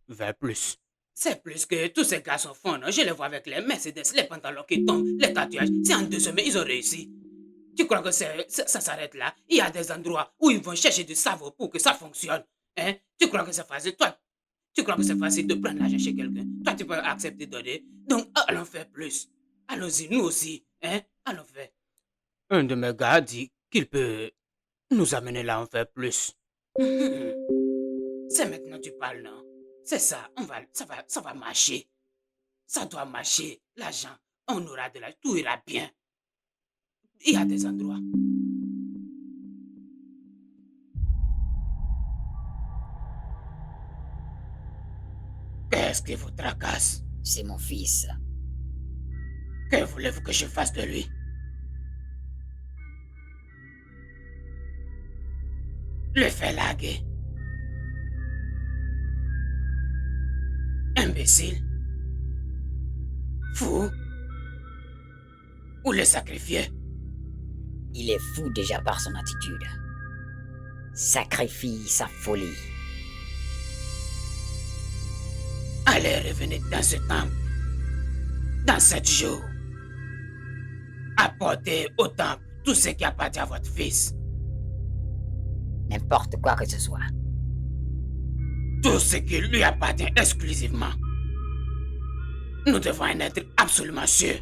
vers plus. C'est plus que tous ces garçons font, non? Je les vois avec les Mercedes, les pantalons qui tombent, les tatouages. C'est en 2 semaines, ils ont réussi. Tu crois que ça s'arrête là? Il y a des endroits où ils vont chercher du cerveau pour que ça fonctionne. Hein? Tu crois que c'est facile? Toi, Tu crois que c'est facile de prendre l'argent chez quelqu'un? Toi, tu peux accepter de donner. Donc, allons faire plus. Allons-y, nous aussi. Hein? Allons faire. Un de mes gars dit qu'il peut nous amener là, en faire plus. C'est maintenant que tu parles, non? C'est ça, ça va marcher. Ça doit marcher. L'argent, on aura de l'argent, tout ira bien. Il y a des endroits. Qu'est-ce qui vous tracasse? C'est mon fils. Que voulez-vous que je fasse de lui? Le faire larguer. Imbécile. Fou. Ou le sacrifier. Il est fou déjà par son attitude. Sacrifie sa folie. Allez revenir dans ce temple. Dans 7 jours. Apportez au temple tout ce qui appartient à votre fils. N'importe quoi que ce soit. Tout ce qui lui appartient exclusivement. Nous devons en être absolument sûrs.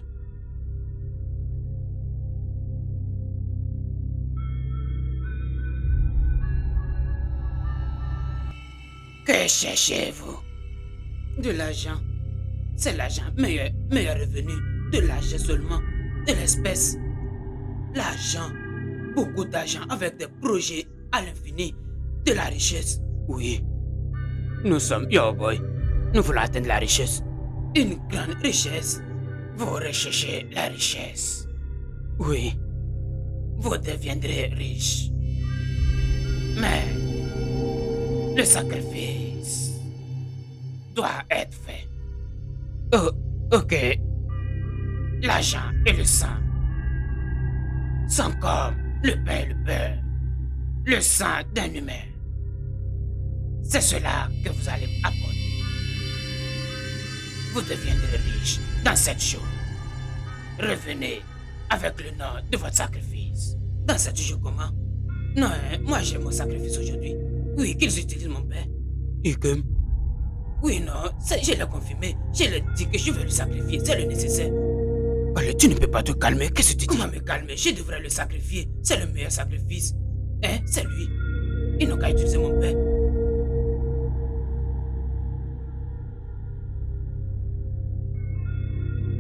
Que cherchez-vous? De l'argent. C'est l'argent. Meilleur revenu. De l'argent seulement. De l'espèce. L'argent. Beaucoup d'argent avec des projets à l'infini. De la richesse. Oui. Nous sommes yo boy. Nous voulons atteindre la richesse. Une grande richesse. Vous recherchez la richesse. Oui. Vous deviendrez riche. Mais le sacrifice doit être fait. Oh, ok. L'argent et le sang sont comme le pain et le beurre. Le sang d'un humain. C'est cela que vous allez apporter. Vous deviendrez riche dans 7 jours. Revenez avec le nom de votre sacrifice. Dans 7 jours comment? Non, moi j'ai mon sacrifice aujourd'hui. Oui, qu'ils utilisent mon père. Et comme? Oui, non, je l'ai confirmé. Je l'ai dit que je vais le sacrifier, c'est le nécessaire. Allez, tu ne peux pas te calmer, qu'est-ce que tu dis? Comment me calmer? Je devrais le sacrifier, c'est le meilleur sacrifice. Hein, c'est lui. Ils n'ont qu'à utiliser mon père.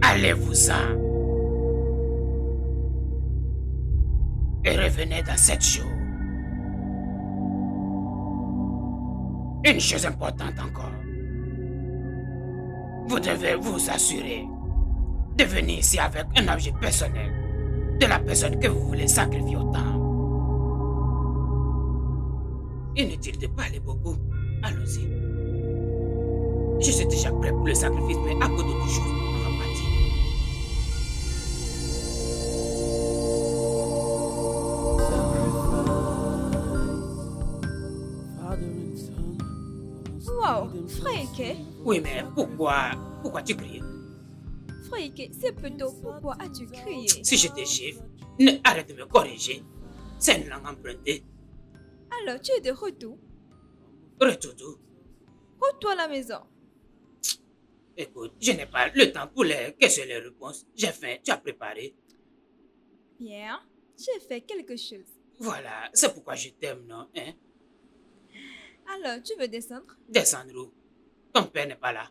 Allez-vous-en. Et revenez dans 7 jours. Une chose importante encore. Vous devez vous assurer de venir ici avec un objet personnel de la personne que vous voulez sacrifier au temple. Inutile de parler beaucoup. Allons-y. Je suis déjà prêt pour le sacrifice, mais à cause d'autres choses, on va partir. Wow, Frère, Oui, mais pourquoi tu cries? Frère, c'est plutôt pourquoi as-tu crié? Si je te gifle, ne arrête de me corriger. C'est une langue empruntée. Alors, tu es de retour. Retour d'où? Retour à la maison. Écoute, je n'ai pas le temps pour les questions et les réponses. J'ai faim, tu as préparé. Bien, j'ai fait quelque chose. Voilà, c'est pourquoi je t'aime, non? Hein? Alors, tu veux descendre? Descendre où? Ton père n'est pas là.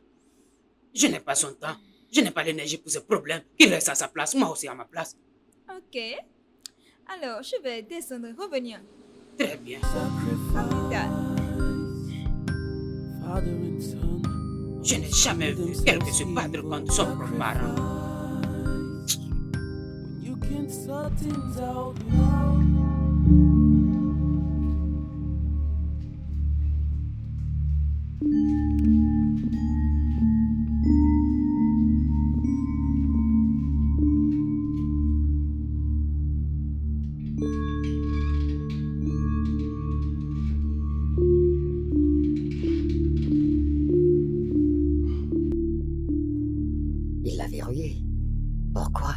Je n'ai pas son temps. Je n'ai pas l'énergie pour ce problème. Il reste à sa place, moi aussi à ma place. Ok. Alors, je vais descendre et revenir. Très bien. Dad. Father and son. Je n'ai jamais vu quelqu'un se battre contre son propre parent. When you can sort things out. Il l'a verrouillé. Pourquoi?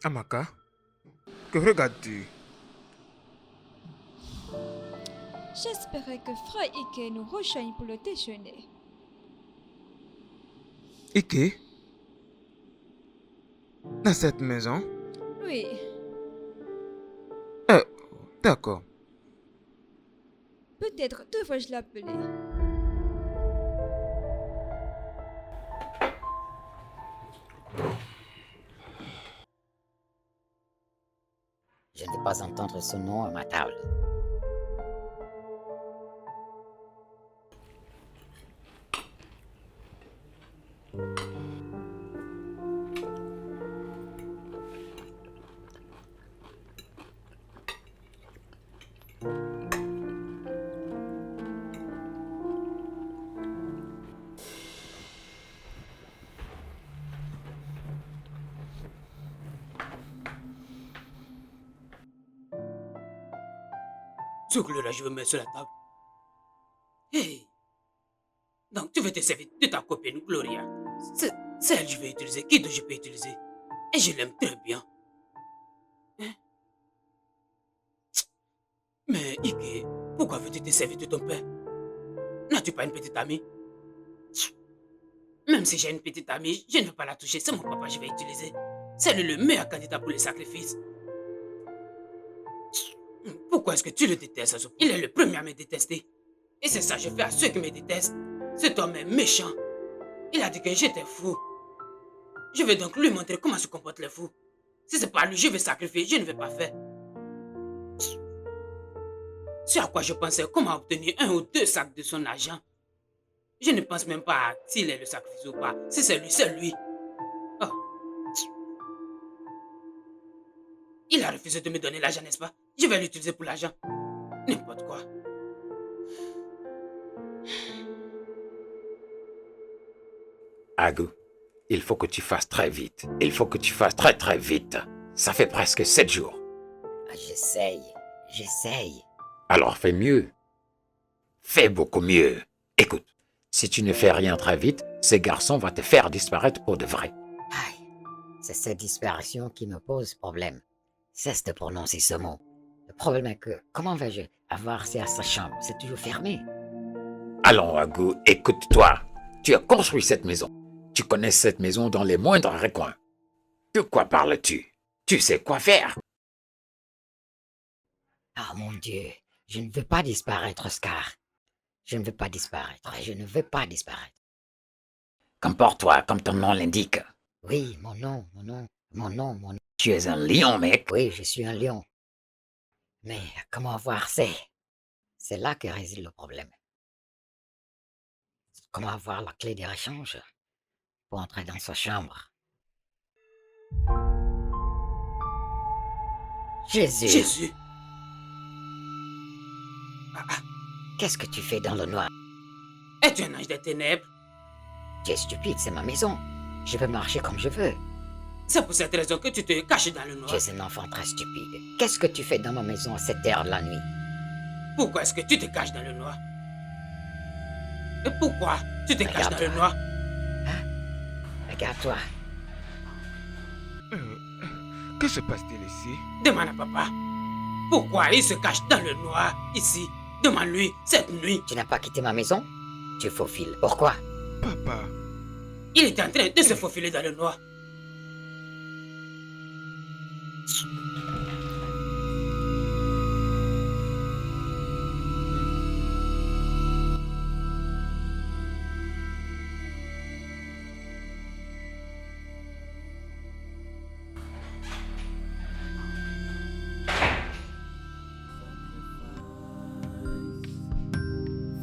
Amaka, que regardes-tu? J'espérais que Frère Ike nous rejoigne pour le déjeuner. Ike? Dans cette maison? Oui, Euh, d'accord. peut-être devrais-je l'appeler. Je ne veux pas entendre son nom à ma table. Ce que je veux mettre sur la table. Hey! Donc, tu veux te servir de ta copine Gloria. C'est elle que je vais utiliser. Qui d'autre je peux utiliser? Et je l'aime très bien. Hein? Mais Ike, pourquoi veux-tu te servir de ton père? N'as-tu pas une petite amie? Même si j'ai une petite amie, je ne veux pas la toucher. C'est mon papa que je vais utiliser. C'est lui le meilleur candidat pour le sacrifice. Pourquoi est-ce que tu le détestes, Azo? Il est le premier à me détester. Et c'est ça que je fais à ceux qui me détestent. Cet homme est méchant. Il a dit que j'étais fou. Je vais donc lui montrer comment se comportent les fous. Si c'est pas lui, je vais sacrifier, je ne vais pas faire. C'est à quoi je pensais comment obtenir 1 ou 2 sacs de son argent. Je ne pense même pas s'il est le sacrifice ou pas. Si c'est lui, c'est lui. Oh. Il a refusé de me donner l'argent, n'est-ce pas? Je vais l'utiliser pour l'argent. N'importe quoi. Agu, il faut que tu fasses très vite. Il faut que tu fasses très très vite. Ça fait presque 7 jours. Ah, j'essaye. Alors fais mieux. Fais beaucoup mieux. Écoute, si tu ne fais rien très vite, ces garçons vont te faire disparaître pour de vrai. Aïe, c'est cette disparition qui me pose problème. Cesse de prononcer ce mot. Le problème est que, comment vais-je avoir accès à sa chambre? C'est toujours fermé. Allons, Agu, écoute-toi. Tu as construit cette maison. Tu connais cette maison dans les moindres recoins. De quoi parles-tu? Tu sais quoi faire. Ah mon Dieu, je ne veux pas disparaître, Oscar. Je ne veux pas disparaître. Comporte-toi comme ton nom l'indique. Oui, mon nom. Tu es un lion, mec. Oui, je suis un lion. Mais comment avoir c'est? C'est là que réside le problème. Comment avoir la clé des rechanges pour entrer dans sa chambre? Jésus. Qu'est-ce que tu fais dans le noir? Es-tu un ange des ténèbres? Tu es stupide, c'est ma maison. Je peux marcher comme je veux. C'est pour cette raison que tu te caches dans le noir. Tu es un enfant très stupide. Qu'est-ce que tu fais dans ma maison à cette heure de la nuit? Pourquoi est-ce que tu te caches dans le noir? Et pourquoi tu te caches dans le noir? Regarde-toi. Que se passe-t-il ici? Demande à papa. Pourquoi il se cache dans le noir ici? Demande-lui cette nuit. Tu n'as pas quitté ma maison? Tu faufiles. Pourquoi? Papa, Il était en train de se faufiler dans le noir.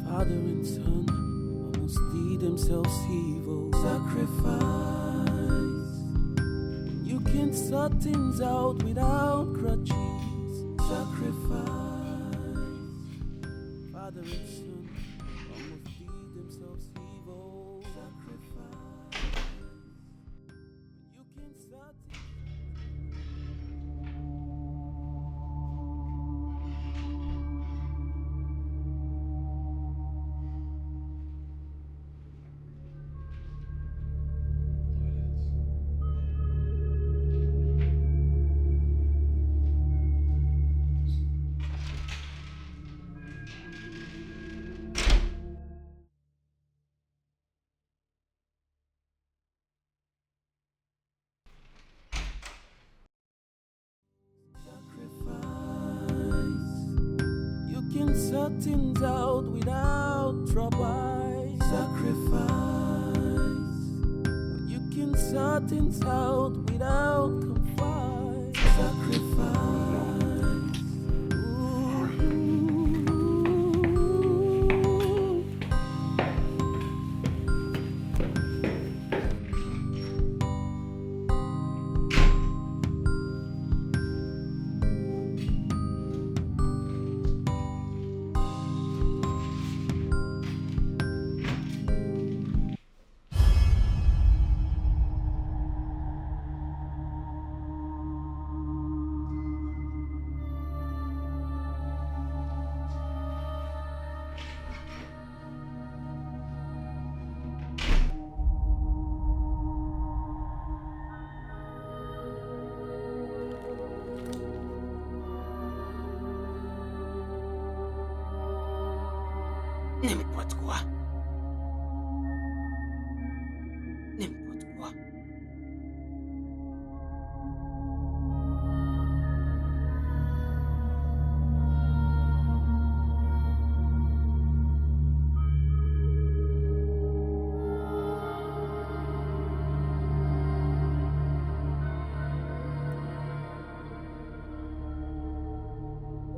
Father and son almost did themselves evil. Sacrifice. You can't sort things out without grudges. Sacrifice. Father and son almost did themselves evil. Sacrifice. You can't sort things. can sort things out without trouble. Sacrifice. You can sort things out without comfort. Sacrifice. Ooh. N'importe quoi. N'importe quoi.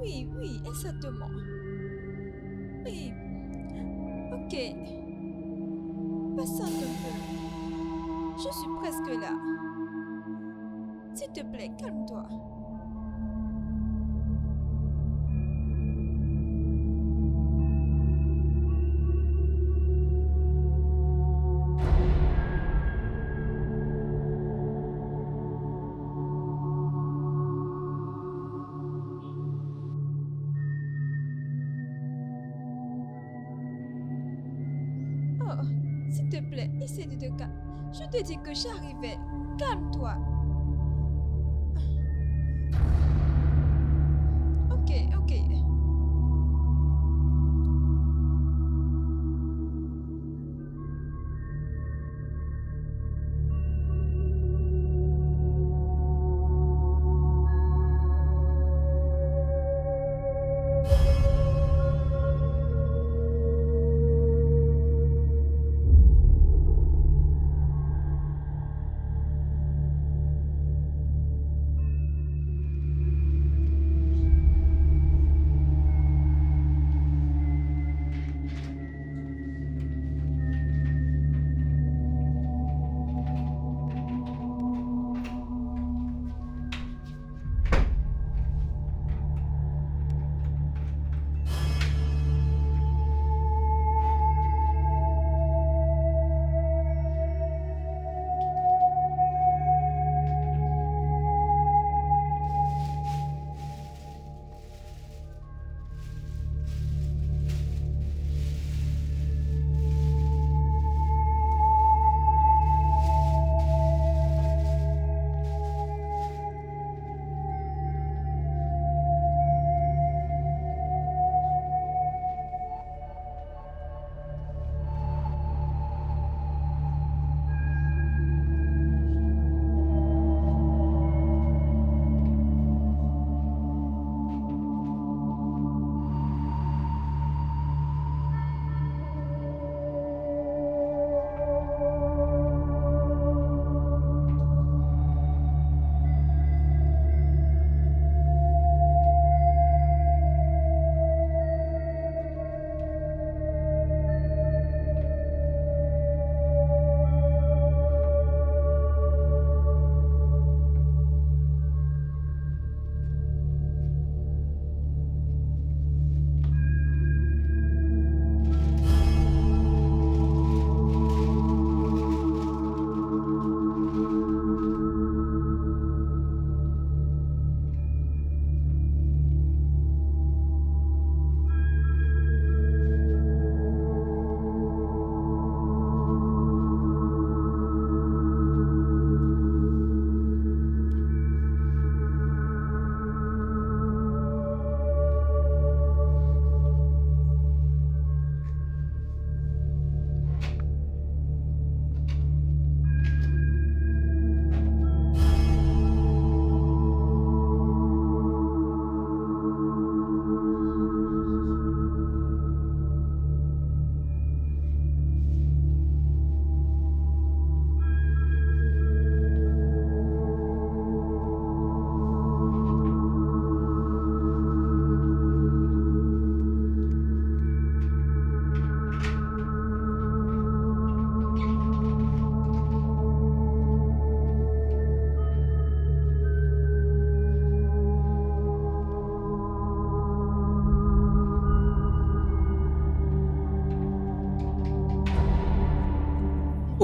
Oui, oui, exactement. Oui. Ok. Patiente un peu. Je suis presque là. S'il te plaît, calme-toi. Oh, s'il te plaît, essaie de te calmer. Je te dis que j'arrivais. Calme-toi. Ok, ok.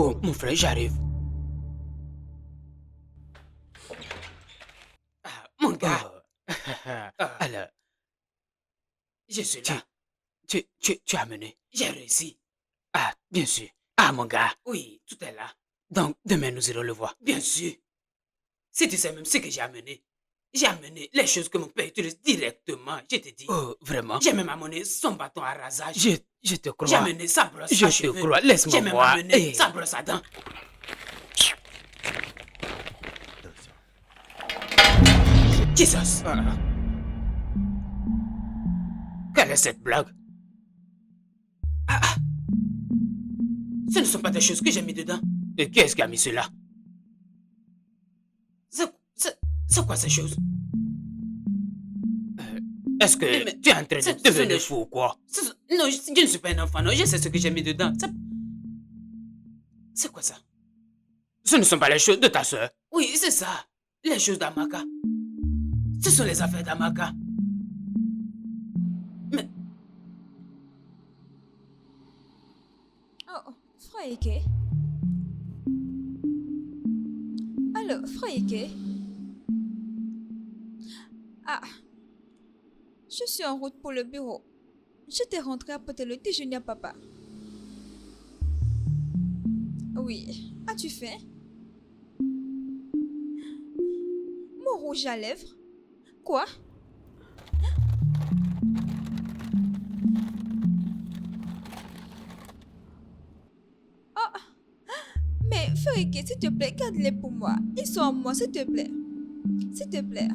Oh, mon frère, j'arrive. Ah, mon gars. Alors, je suis là. Tu as mené. J'ai réussi. Ah, bien sûr. Ah, mon gars. Oui, tout est là. Donc, demain, nous irons le voir. Bien sûr. Si tu sais même ce que j'ai amené. J'ai amené les choses que mon père utilise directement, je te dis. Oh, vraiment? J'ai même amené son bâton à rasage. Je te crois. J'ai amené sa brosse à cheveux. Je te crois, laisse-moi voir. J'ai même amené sa brosse à dents. Jesus! Quelle est cette blague? Ce ne sont pas des choses que j'ai mis dedans. Et qui est-ce qui a mis cela? C'est quoi ces choses? Est-ce que tu es en train de devenir fou ou quoi? Non, je ne suis pas un enfant, non, je sais ce que j'ai mis dedans. C'est quoi ça? Ce ne sont pas les choses de ta soeur. Oui, c'est ça. Les choses d'Amaka. Ce sont les affaires d'Amaka. Mais... Oh, Frère Ike. Alors, Frère Ike. Ah, je suis en route pour le bureau. Je t'ai rentré apporter le déjeuner à papa. Oui, as-tu faim? Mon rouge à lèvres? Quoi? Oh, mais Frike, s'il te plaît, garde-les pour moi. Ils sont à moi, s'il te plaît. S'il te plaît.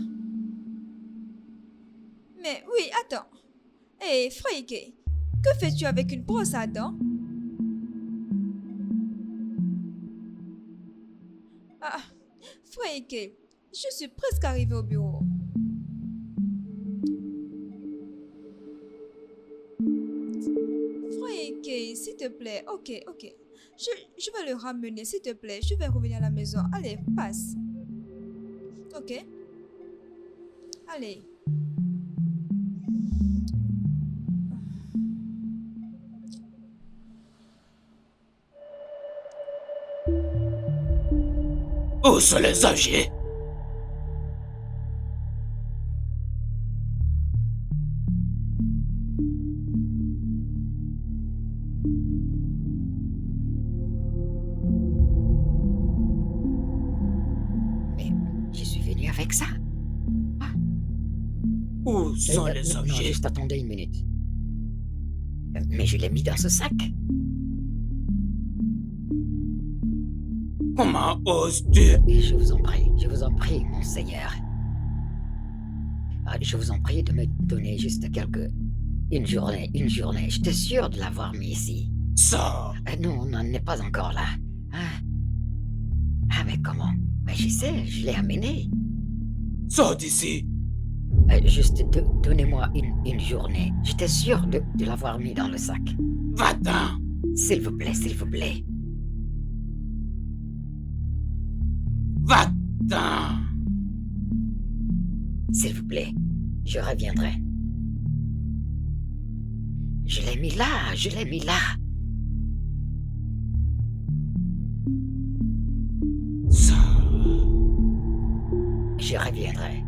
Mais oui, attends. Hé, Frike, que fais-tu avec une brosse à dents? Ah, Frike, je suis presque arrivée au bureau. Frike, s'il te plaît, ok. Je vais le ramener, s'il te plaît. Je vais revenir à la maison. Allez, passe. Ok? Allez. Où sont les âgés? Mais je suis venu avec ça. Où sont les Non, objets? juste attendez une minute. Mais je l'ai mis dans ce sac. Comment oses-tu? Et je vous en prie, monseigneur. Je vous en prie de me donner juste une journée. J'étais sûr de l'avoir mis ici. Sors! Non, on n'en est pas encore là. Hein? Ah, mais comment? Mais je sais, je l'ai amené. Sors d'ici! Juste donnez-moi une journée. J'étais sûr de l'avoir mis dans le sac. Va-t'en! S'il vous plaît, s'il vous plaît. Va-t'en! S'il vous plaît, je reviendrai. Je l'ai mis là. Sors! Je reviendrai.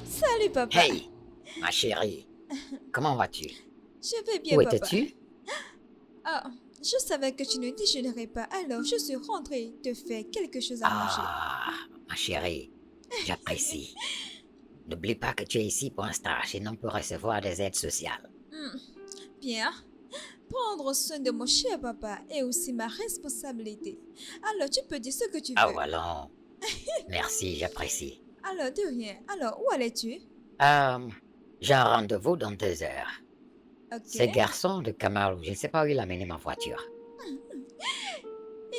Salut, papa. Hey, ma chérie, comment vas-tu? Je vais bien, Où papa. étais-tu? Ah, je savais que tu ne déjeunerais pas, alors je suis rentrée te faire quelque chose à manger. Ah, ma chérie, j'apprécie. N'oublie pas que tu es ici pour un stage et non pour recevoir des aides sociales. Bien. Prendre soin de mon cher papa est aussi ma responsabilité. Alors, tu peux dire ce que tu veux. Ah, voilà. Merci, j'apprécie. Alors, de rien. Alors, où allais-tu? J'ai un rendez-vous dans 2 heures. Ok. Ce garçon de Kamaru, je ne sais pas où il a mené ma voiture.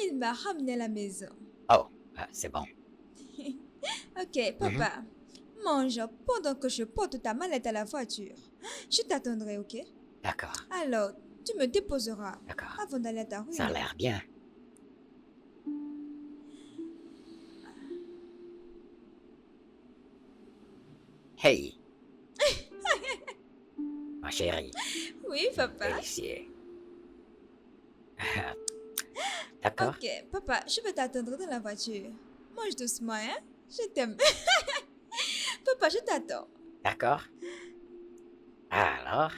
Il m'a ramené à la maison. Oh, c'est bon. Ok, papa. Mange pendant que je porte ta mallette à la voiture. Je t'attendrai, ok? D'accord, Alors, tu me déposeras d'accord. avant d'aller à ta réunion. Ça a l'air bien. Hey! Ma chérie, Oui, papa. délicieux. D'accord? Ok, papa, je vais t'attendre dans la voiture. Mange doucement, hein? Je t'aime. Papa, je t'attends. D'accord? Alors?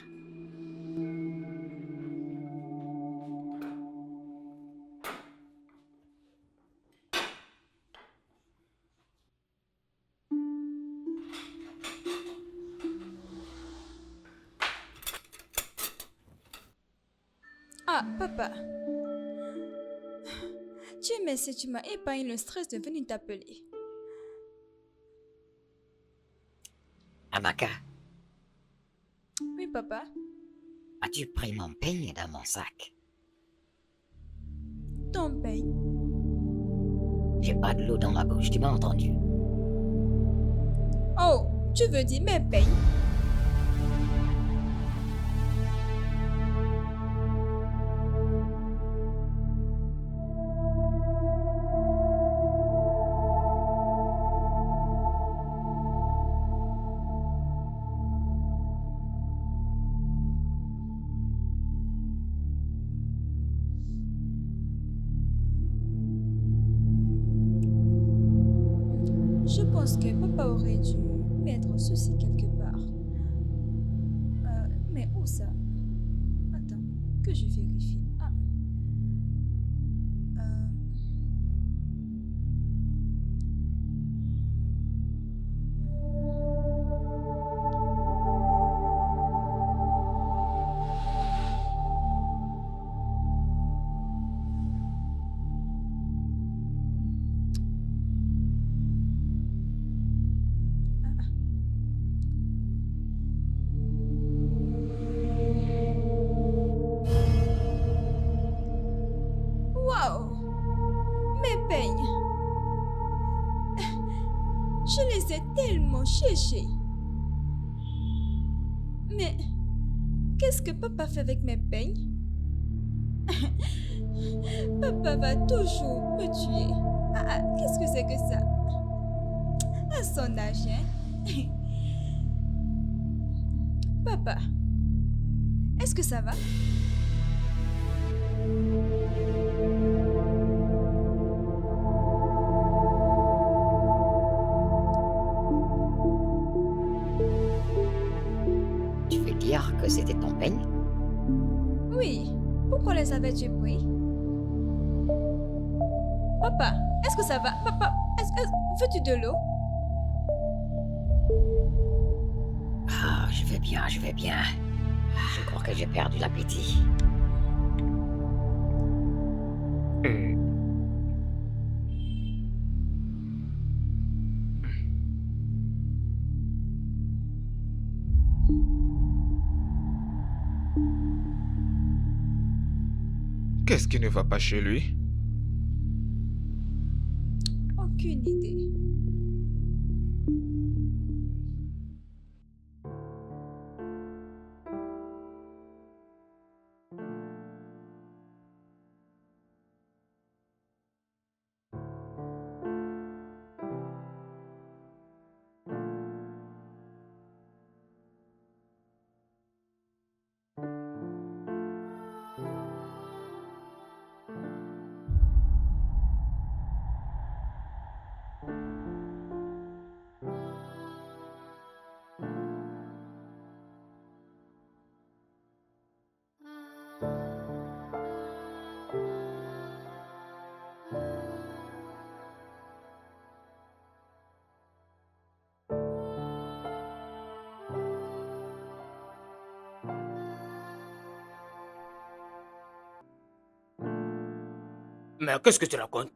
Ah, papa. Dieu merci, tu m'as épargné le stress de venir t'appeler. Amaka, Oui, papa. as-tu pris mon peigne dans mon sac? Ton pain. J'ai pas de l'eau dans la bouche, tu m'as entendu? Oh, tu veux dire mes pains? Je pense que papa aurait dû mettre ceci quelque part. Mais où ça? Attends, que je vérifie. Ah. Euh, Wow! Mes peignes! Je les ai tellement cherchés. Mais qu'est-ce que papa fait avec mes peignes? Papa va toujours me tuer. Qu'est-ce que c'est que ça? À son âge, hein? Papa, est-ce que ça va? Tu veux dire que c'était ton peigne? Oui. Pourquoi les avais-tu pris? Papa, est-ce que ça va? Papa, veux-tu de l'eau? Ah, je vais bien, je vais bien. Je crois que j'ai perdu l'appétit. Qu'est-ce qui ne va pas chez lui? Aucune idée. Mais qu'est-ce que tu racontes?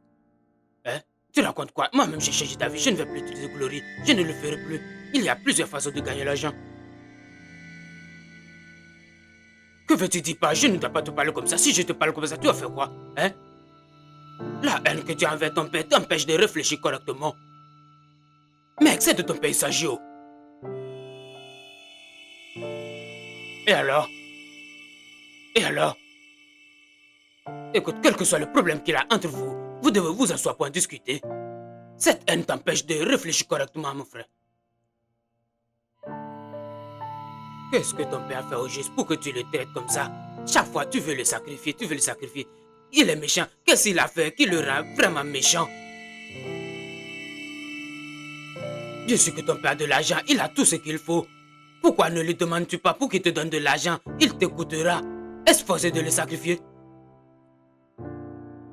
Hein? Tu racontes quoi? Moi-même, j'ai changé d'avis. Je ne vais plus utiliser Glory. Je ne le ferai plus. Il y a plusieurs façons de gagner l'argent. Que veux-tu dire pas? Je ne dois pas te parler comme ça. Si je te parle comme ça, tu vas faire quoi? Hein? La haine que tu as envers ton père t'empêche de réfléchir correctement. Mec, c'est de ton père il s'agit. Oh. Et alors? Et alors? Écoute, quel que soit le problème qu'il y a entre vous, vous devez vous asseoir pour en discuter. Cette haine t'empêche de réfléchir correctement, mon frère. Qu'est-ce que ton père a fait au juste pour que tu le traites comme ça? Chaque fois, tu veux le sacrifier, tu veux le sacrifier. Il est méchant. Qu'est-ce qu'il a fait qui le rend vraiment méchant? Je sais que ton père a de l'argent, il a tout ce qu'il faut. Pourquoi ne lui demandes-tu pas pour qu'il te donne de l'argent? Il t'écoutera. Est-ce forcé de le sacrifier?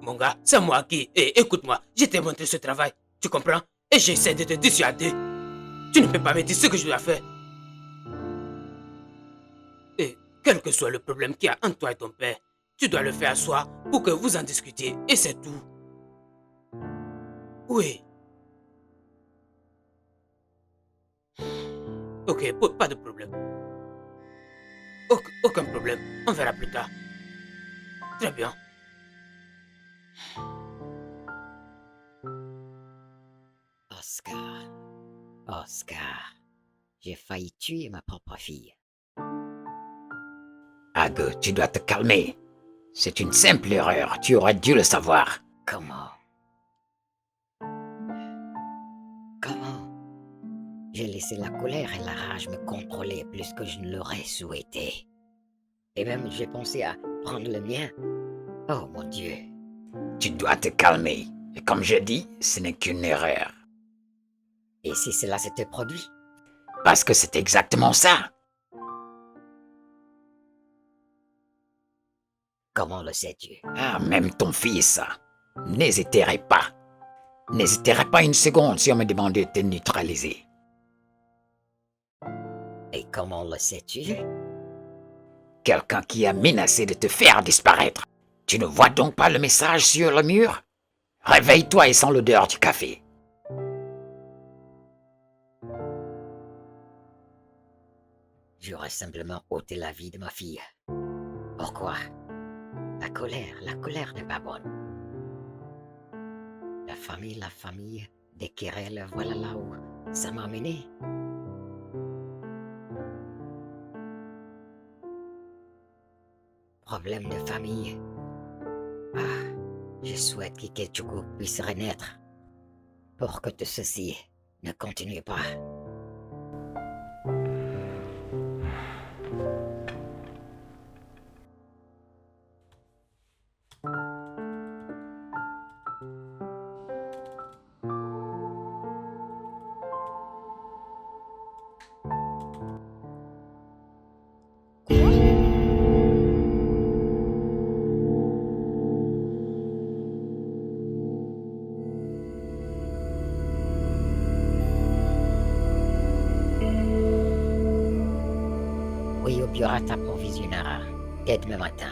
Mon gars, c'est moi qui... écoute-moi, je t'ai montré ce travail. Tu comprends? Et j'essaie de te dissuader. Tu ne peux pas me dire ce que je dois faire. Et quel que soit le problème qu'il y a entre toi et ton père, tu dois le faire asseoir pour que vous en discutiez. Et c'est tout. Oui. Ok, pas de problème. Aucun problème. On verra plus tard. Très bien. Oscar, j'ai failli tuer ma propre fille. Ag, tu dois te calmer. C'est une simple erreur. Tu aurais dû le savoir. Comment? J'ai laissé la colère et la rage me contrôler plus que je ne l'aurais souhaité. Et même j'ai pensé à prendre le mien. Oh mon Dieu. Tu dois te calmer. Et comme je dis, ce n'est qu'une erreur. Et si cela s'était produit? Parce que c'est exactement ça. Comment le sais-tu? Ah, même ton fils. N'hésiterai pas. N'hésiterai pas une seconde si on me demandait de te neutraliser. Et comment le sais-tu? Quelqu'un qui a menacé de te faire disparaître. Tu ne vois donc pas le message sur le mur? Réveille-toi et sens l'odeur du café. J'aurais simplement ôté la vie de ma fille. Pourquoi? La colère n'est pas bonne. La famille, des querelles, voilà là où ça m'a mené. Problème de famille. Ah, je souhaite qu'Ikechukwu puisse renaître pour que tout ceci ne continue pas. Oui, Obiora t'approvisionnera dès demain matin.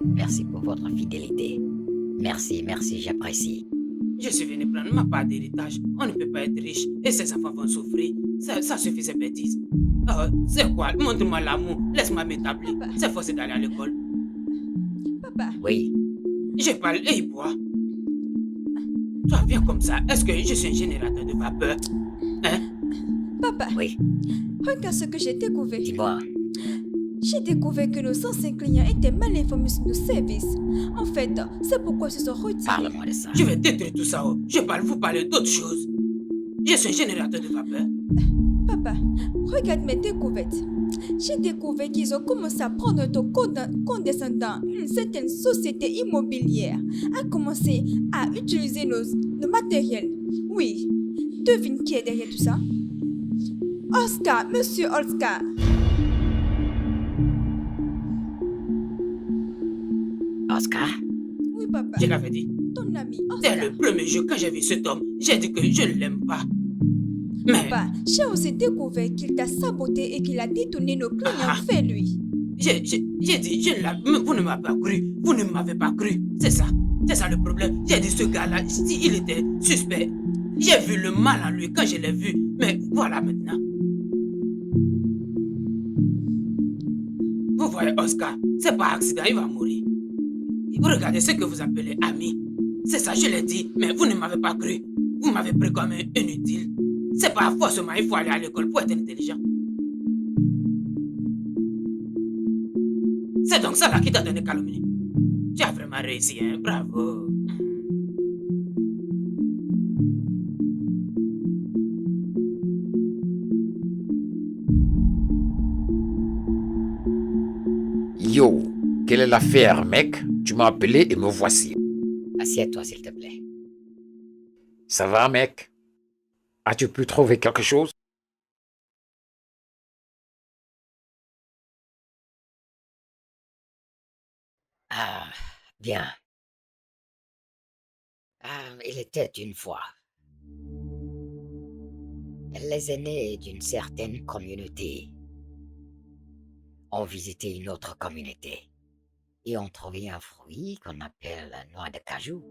Merci pour votre fidélité. Merci, j'apprécie. Je suis venu prendre ma part d'héritage. On ne peut pas être riche et ses enfants vont souffrir. Ça suffit ces bêtises. C'est quoi? Montre-moi l'amour. Laisse-moi m'établir. C'est forcé d'aller à l'école. Papa, Oui, Je parle et il boit. Toi, viens comme ça. Est-ce que je suis un générateur de vapeur? Hein? papa, oui, regarde ce que j'ai découvert. dis-moi. J'ai découvert que nos anciens clients étaient mal informés sur nos services. En fait, c'est pourquoi ils se sont retirés. Parle-moi de ça. Je vais détruire tout ça. Oh. Vous parler d'autre chose. Je suis un générateur de vapeur. Papa, regarde mes découvertes. J'ai découvert qu'ils ont commencé à prendre ton condescendant. Une certaine société immobilière a commencé à utiliser nos matériels. Oui, devine qui est derrière tout ça? Oscar, monsieur Oscar. Oscar? Oui, papa. Je l'avais dit. Ton ami, Dès Oscar. le premier jour, quand j'ai vu cet homme, j'ai dit que je ne l'aime pas. Mais Papa, j'ai aussi découvert qu'il t'a saboté et qu'il a détourné nos clients vers lui. j'ai dit, vous ne m'avez pas cru. Vous ne m'avez pas cru. C'est ça. C'est ça le problème. J'ai dit ce gars-là, il était suspect. J'ai vu le mal en lui quand je l'ai vu. Mais voilà maintenant. Vous voyez Oscar, c'est pas accident, il va mourir. Vous regardez ce que vous appelez ami. C'est ça, je l'ai dit, mais vous ne m'avez pas cru. Vous m'avez pris comme un inutile. C'est pas forcément il faut aller à l'école pour être intelligent. C'est donc ça là qui t'a donné calomnie. Tu as vraiment réussi, hein? Bravo. Yo, quelle est l'affaire, mec? Tu m'as appelé et me voici. Assieds-toi, s'il te plaît. Ça va, mec? As-tu pu trouver quelque chose? Ah, bien. Il était une fois. Les aînés d'une certaine communauté ont visité une autre communauté et ont trouvé un fruit qu'on appelle la noix de cajou.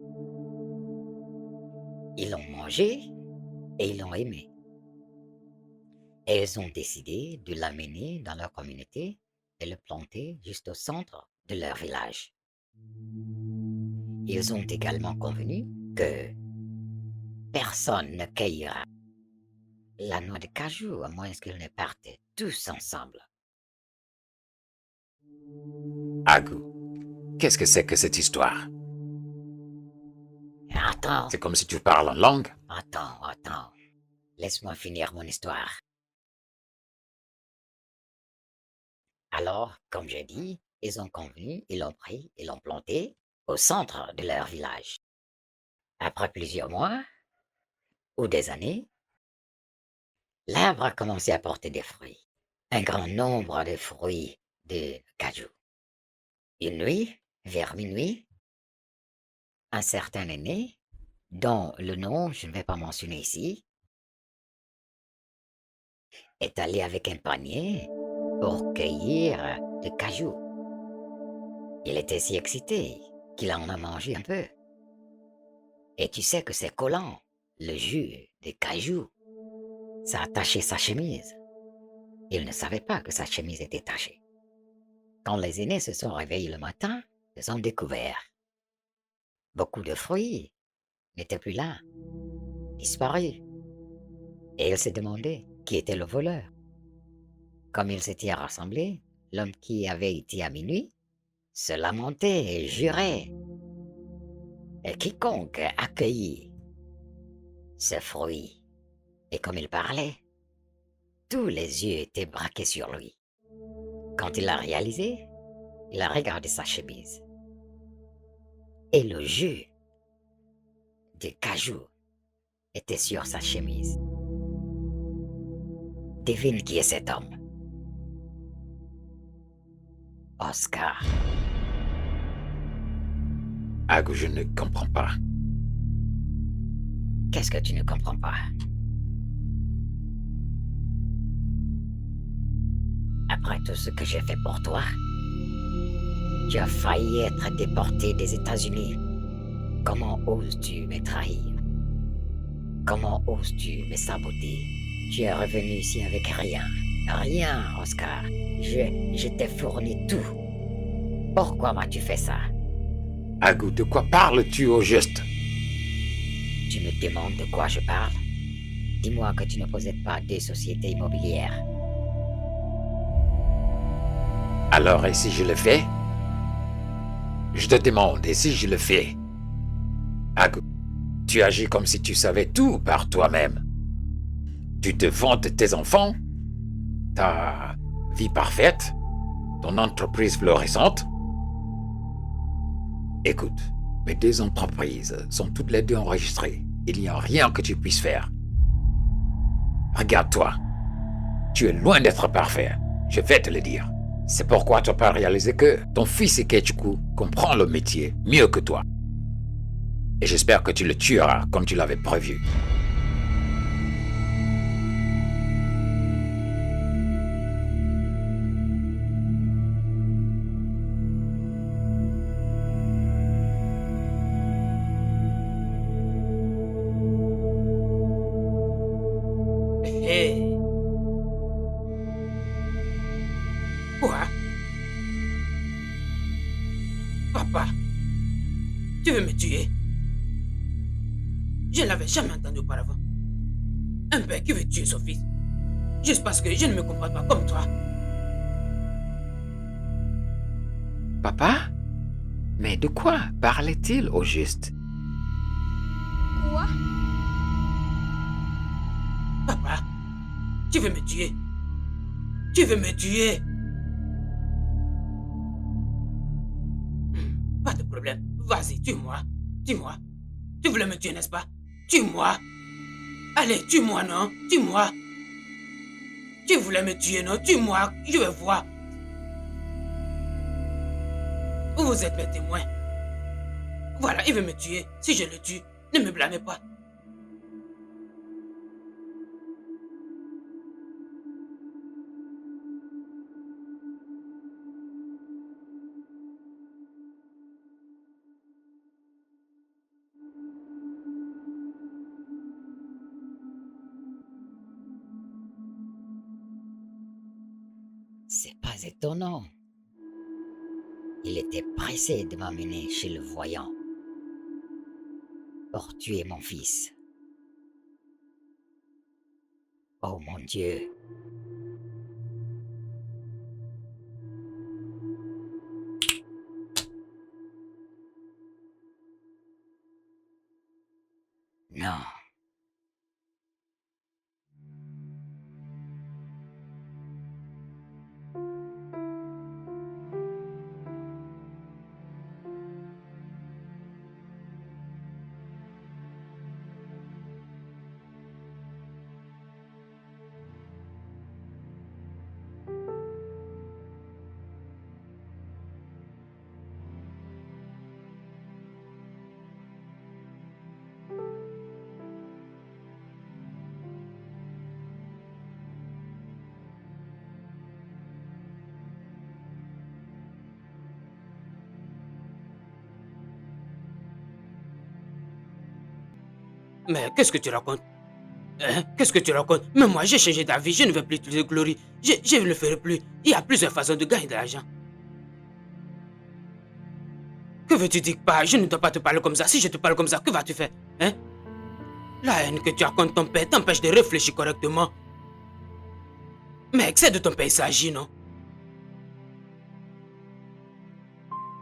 Ils l'ont mangé et ils l'ont aimé. Et ils ont décidé de l'amener dans leur communauté et le planter juste au centre de leur village. Ils ont également convenu que personne ne cueillera la noix de cajou à moins qu'ils ne partent tous ensemble. Agu, qu'est-ce que c'est que cette histoire? Attends, C'est comme si tu parles en langue. attends. Laisse-moi finir mon histoire. Alors, comme j'ai dit, ils ont convenu, ils l'ont pris, ils l'ont planté au centre de leur village. Après plusieurs mois ou des années, l'arbre a commencé à porter des fruits. Un grand nombre de fruits de cajou. Une nuit, vers minuit, un certain aîné, dont le nom je ne vais pas mentionner ici, est allé avec un panier pour cueillir des cajou. Il était si excité qu'il en a mangé un peu. Et tu sais que c'est collant, le jus des cajou. Ça a taché sa chemise. Il ne savait pas que sa chemise était tachée. Quand les aînés se sont réveillés le matin, ils ont découvert. Beaucoup de fruits n'étaient plus là, disparus. Et ils se demandaient qui était le voleur. Comme ils s'étaient rassemblés, l'homme qui avait été à minuit se lamentait et jurait. Et quiconque accueillit ce fruit, et comme il parlait, tous les yeux étaient braqués sur lui. Quand il l'a réalisé, il a regardé sa chemise. Et le jus de cajou était sur sa chemise. Devine qui est cet homme. Oscar. Agu, je ne comprends pas. Qu'est-ce que tu ne comprends pas? Après tout ce que j'ai fait pour toi, tu as failli être déporté des États-Unis. Comment oses-tu me trahir? Comment oses-tu me saboter? Tu es revenu ici avec rien. Rien, Oscar. Je t'ai fourni tout. Pourquoi m'as-tu fait ça? Agu, de quoi parles-tu au juste? Tu me demandes de quoi je parle? Dis-moi que tu ne possèdes pas deux sociétés immobilières. Alors, et si je le fais? Je te demande, et si je le fais? Agu, tu agis comme si tu savais tout par toi-même. Tu te vantes de tes enfants, ta vie parfaite, ton entreprise florissante. Écoute, mes deux entreprises sont toutes les deux enregistrées. Il n'y a rien que tu puisses faire. Regarde-toi. Tu es loin d'être parfait. Je vais te le dire. C'est pourquoi tu n'as pas réalisé que ton fils Ikechukwu comprend le métier mieux que toi. Et j'espère que tu le tueras comme tu l'avais prévu. Tu veux me tuer? Je ne l'avais jamais entendu auparavant. Un père qui veut tuer son fils. Juste parce que je ne me comporte pas comme toi. Papa? Mais de quoi parlait-il au juste? Quoi? Papa, tu veux me tuer? Tu veux me tuer? Pas de problème. Vas-y, tue-moi. Tue-moi. Tu voulais me tuer, n'est-ce pas? Tue-moi. Allez, tue-moi, non? Tue-moi. Tu voulais me tuer, non? Tue-moi. Je veux voir. Vous êtes mes témoins. Voilà, il veut me tuer. Si je le tue, ne me blâmez pas. C'est pas étonnant. Il était pressé de m'emmener chez le voyant pour tuer mon fils. Oh mon Dieu. Non. Mais qu'est-ce que tu racontes? Hein? Qu'est-ce que tu racontes? Mais moi, j'ai changé d'avis. Je ne veux plus utiliser Glory. Je ne le ferai plus. Il y a plusieurs façons de gagner de l'argent. Que veux-tu dire par je ne dois pas te parler comme ça? Si je te parle comme ça, que vas-tu faire? Hein? La haine que tu as contre ton père t'empêche de réfléchir correctement. Mec, c'est de ton père il s'agit, non?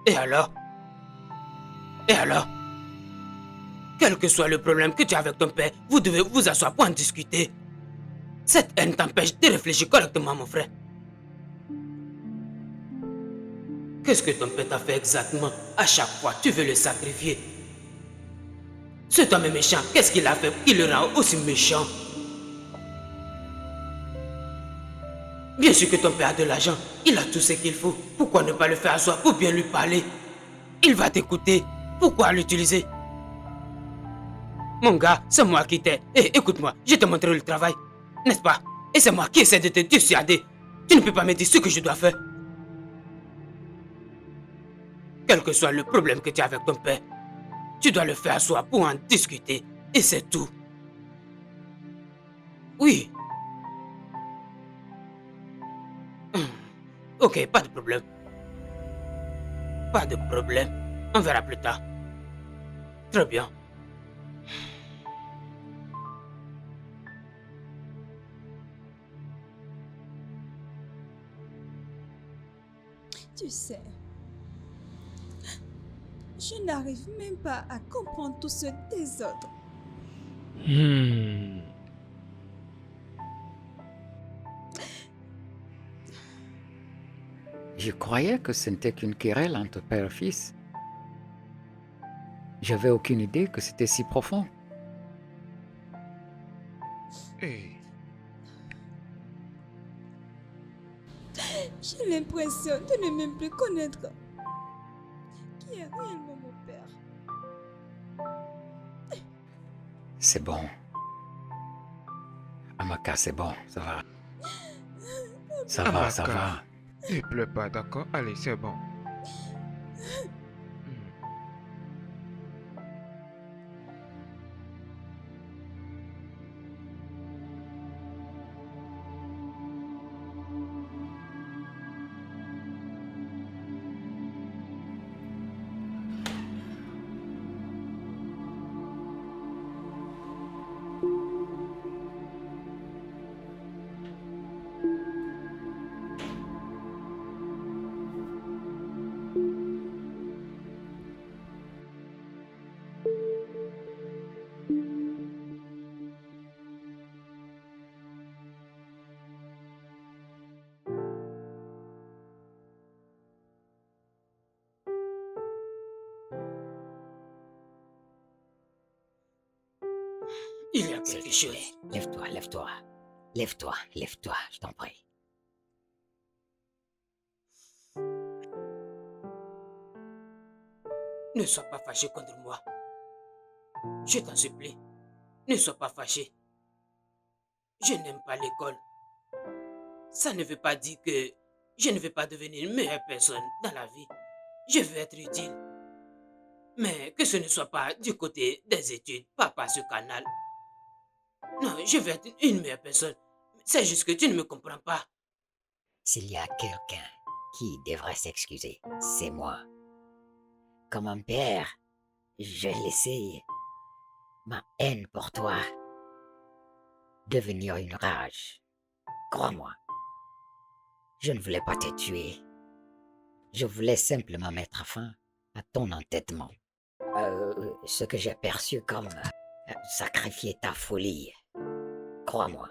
Et alors? Et alors? Quel que soit le problème que tu as avec ton père, vous devez vous asseoir pour en discuter. Cette haine t'empêche de réfléchir correctement, mon frère. Qu'est-ce que ton père t'a fait exactement? À chaque fois, tu veux le sacrifier. Cet homme est méchant. Qu'est-ce qu'il a fait qui le rend aussi méchant? Bien sûr que ton père a de l'argent. Il a tout ce qu'il faut. Pourquoi ne pas le faire asseoir pour bien lui parler? Il va t'écouter. Pourquoi l'utiliser? Mon gars, c'est moi qui t'ai. Écoute-moi, je te montrerai le travail. N'est-ce pas? Et c'est moi qui essaie de te dissuader. Tu ne peux pas me dire ce que je dois faire. Quel que soit le problème que tu as avec ton père, tu dois le faire asseoir pour en discuter. Et c'est tout. Oui. Ok, pas de problème. Pas de problème. On verra plus tard. Très bien. Tu sais, je n'arrive même pas à comprendre tout ce désordre. Je croyais que ce n'était qu'une querelle entre père et fils. J'avais aucune idée que c'était si profond. Hey, J'ai l'impression de ne même plus connaître qui est réellement mon père. C'est bon. Amaka, c'est bon, ça va. Ça va, ça Amaka. va. ne pleure pas, d'accord? Allez, c'est bon. Il y a S'il quelque te chose. plaît, lève-toi, lève-toi. Lève-toi, lève-toi, je t'en prie. Ne sois pas fâché contre moi. Je t'en supplie. Ne sois pas fâché. Je n'aime pas l'école. Ça ne veut pas dire que je ne veux pas devenir une meilleure personne dans la vie. Je veux être utile. Mais que ce ne soit pas du côté des études, pas par ce canal. Non, je veux être une meilleure personne. C'est juste que tu ne me comprends pas. S'il y a quelqu'un qui devrait s'excuser, c'est moi. Comme un père, j'ai laissé ma haine pour toi devenir une rage. Crois-moi, je ne voulais pas te tuer. Je voulais simplement mettre fin à ton entêtement. Ce que j'ai perçu comme sacrifier ta folie. Crois-moi.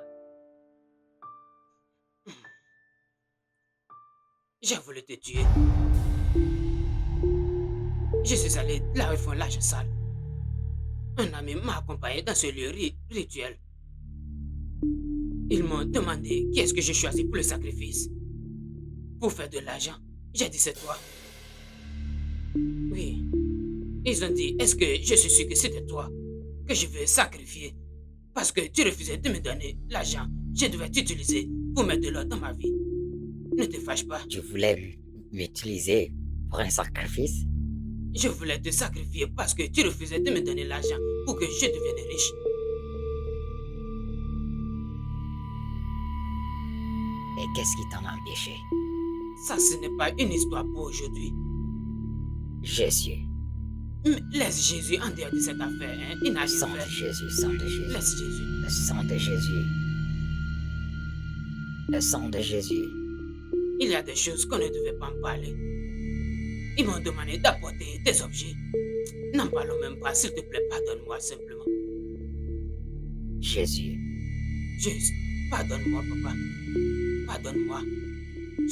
J'ai voulu te tuer. Je suis allé là où ils font l'âge sale. Un ami m'a accompagné dans ce lieu rituel. Ils m'ont demandé qui est-ce que j'ai choisi pour le sacrifice. Pour faire de l'argent. J'ai dit c'est toi. Oui. Ils ont dit est-ce que je suis sûr que c'était toi que je vais sacrifier parce que tu refusais de me donner l'argent. Je devais t'utiliser pour mettre de l'ordre dans ma vie. Ne te fâche pas. Tu voulais m'utiliser pour un sacrifice? Je voulais te sacrifier parce que tu refusais de me donner l'argent pour que je devienne riche. Et qu'est-ce qui t'en a empêché? Ça, ce n'est pas une histoire pour aujourd'hui. Jésus. Mais laisse Jésus en dehors de cette affaire, hein. Il n'a rien Sang de fait. Jésus, sang de Jésus. Laisse Jésus. Le sang de Jésus. Le sang de Jésus. Il y a des choses qu'on ne devait pas en parler. Ils m'ont demandé d'apporter des objets. N'en parlons même pas, s'il te plaît, pardonne-moi simplement. Jésus. Juste, pardonne-moi, papa. Pardonne-moi.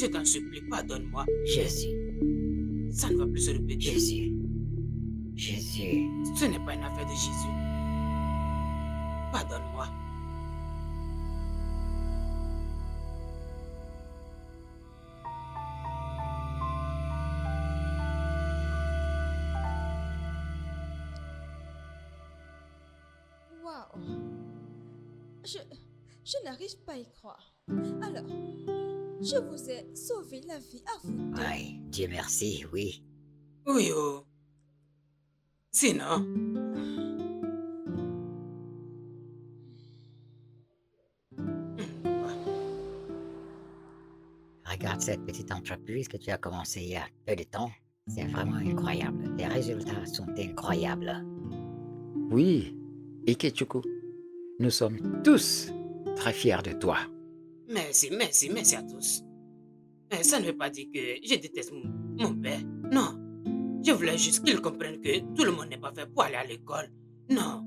Je t'en supplie, pardonne-moi. Jésus. Ça ne va plus se répéter. Jésus. Jésus. Ce n'est pas une affaire de Jésus. Pardonne-moi. Waouh. Je n'arrive pas à y croire. Alors, je vous ai sauvé la vie à vous deux. Oui, Dieu merci, oui. Oui, oh. Sinon, Regarde cette petite entreprise que tu as commencée il y a peu de temps. C'est vraiment incroyable. Les résultats sont incroyables. Oui, Ikechuku, nous sommes tous très fiers de toi. merci à tous. Ça ne veut pas dire que je déteste mon père. Non. Je voulais juste qu'ils comprennent que tout le monde n'est pas fait pour aller à l'école. Non.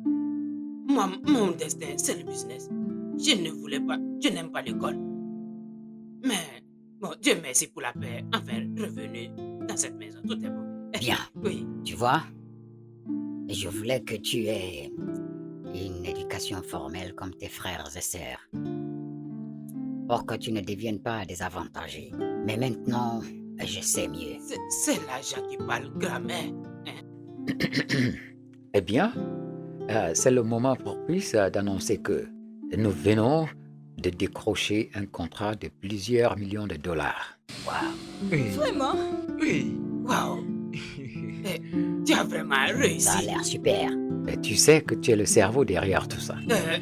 Moi, mon destin, c'est le business. Je n'aime pas l'école. Mais, bon, Dieu merci pour la paix. Enfin, revenu dans cette maison. Tout est bon. Bien. Oui. Tu vois, je voulais que tu aies une éducation formelle comme tes frères et sœurs. Pour que tu ne deviennes pas désavantagé. Mais maintenant, je sais mieux. C'est l'argent qui parle grammaire. Eh bien, c'est le moment propice d'annoncer que nous venons de décrocher un contrat de plusieurs millions de dollars. Oui. Vraiment? Oui. Waouh. Tu as vraiment réussi. Ça a l'air super. Et tu sais que tu es le cerveau derrière tout ça.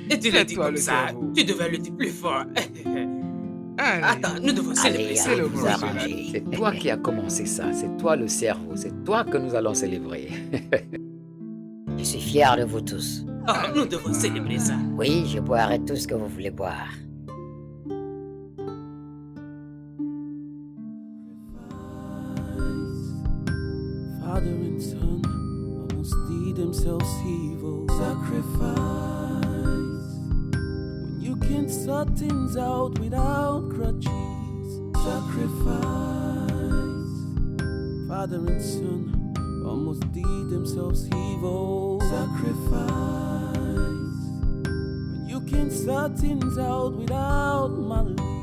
Et tu l'as dit Fais-toi comme le ça. cerveau. Tu devais le dire plus fort. Allez. Attends, nous devons célébrer Allez, ça. c'est le vous moment. arranger. C'est toi qui as commencé ça, c'est toi le cerveau, c'est toi que nous allons célébrer. Je suis fier de vous tous. Oh, nous devons célébrer ça. Oui, je boirai tout ce que vous voulez boire. Father and son almost did themselves evil. Sacrifice when you can sort things out without grudges. Sacrifice. Father and son almost did themselves evil. Sacrifice can't sort things out without my leave.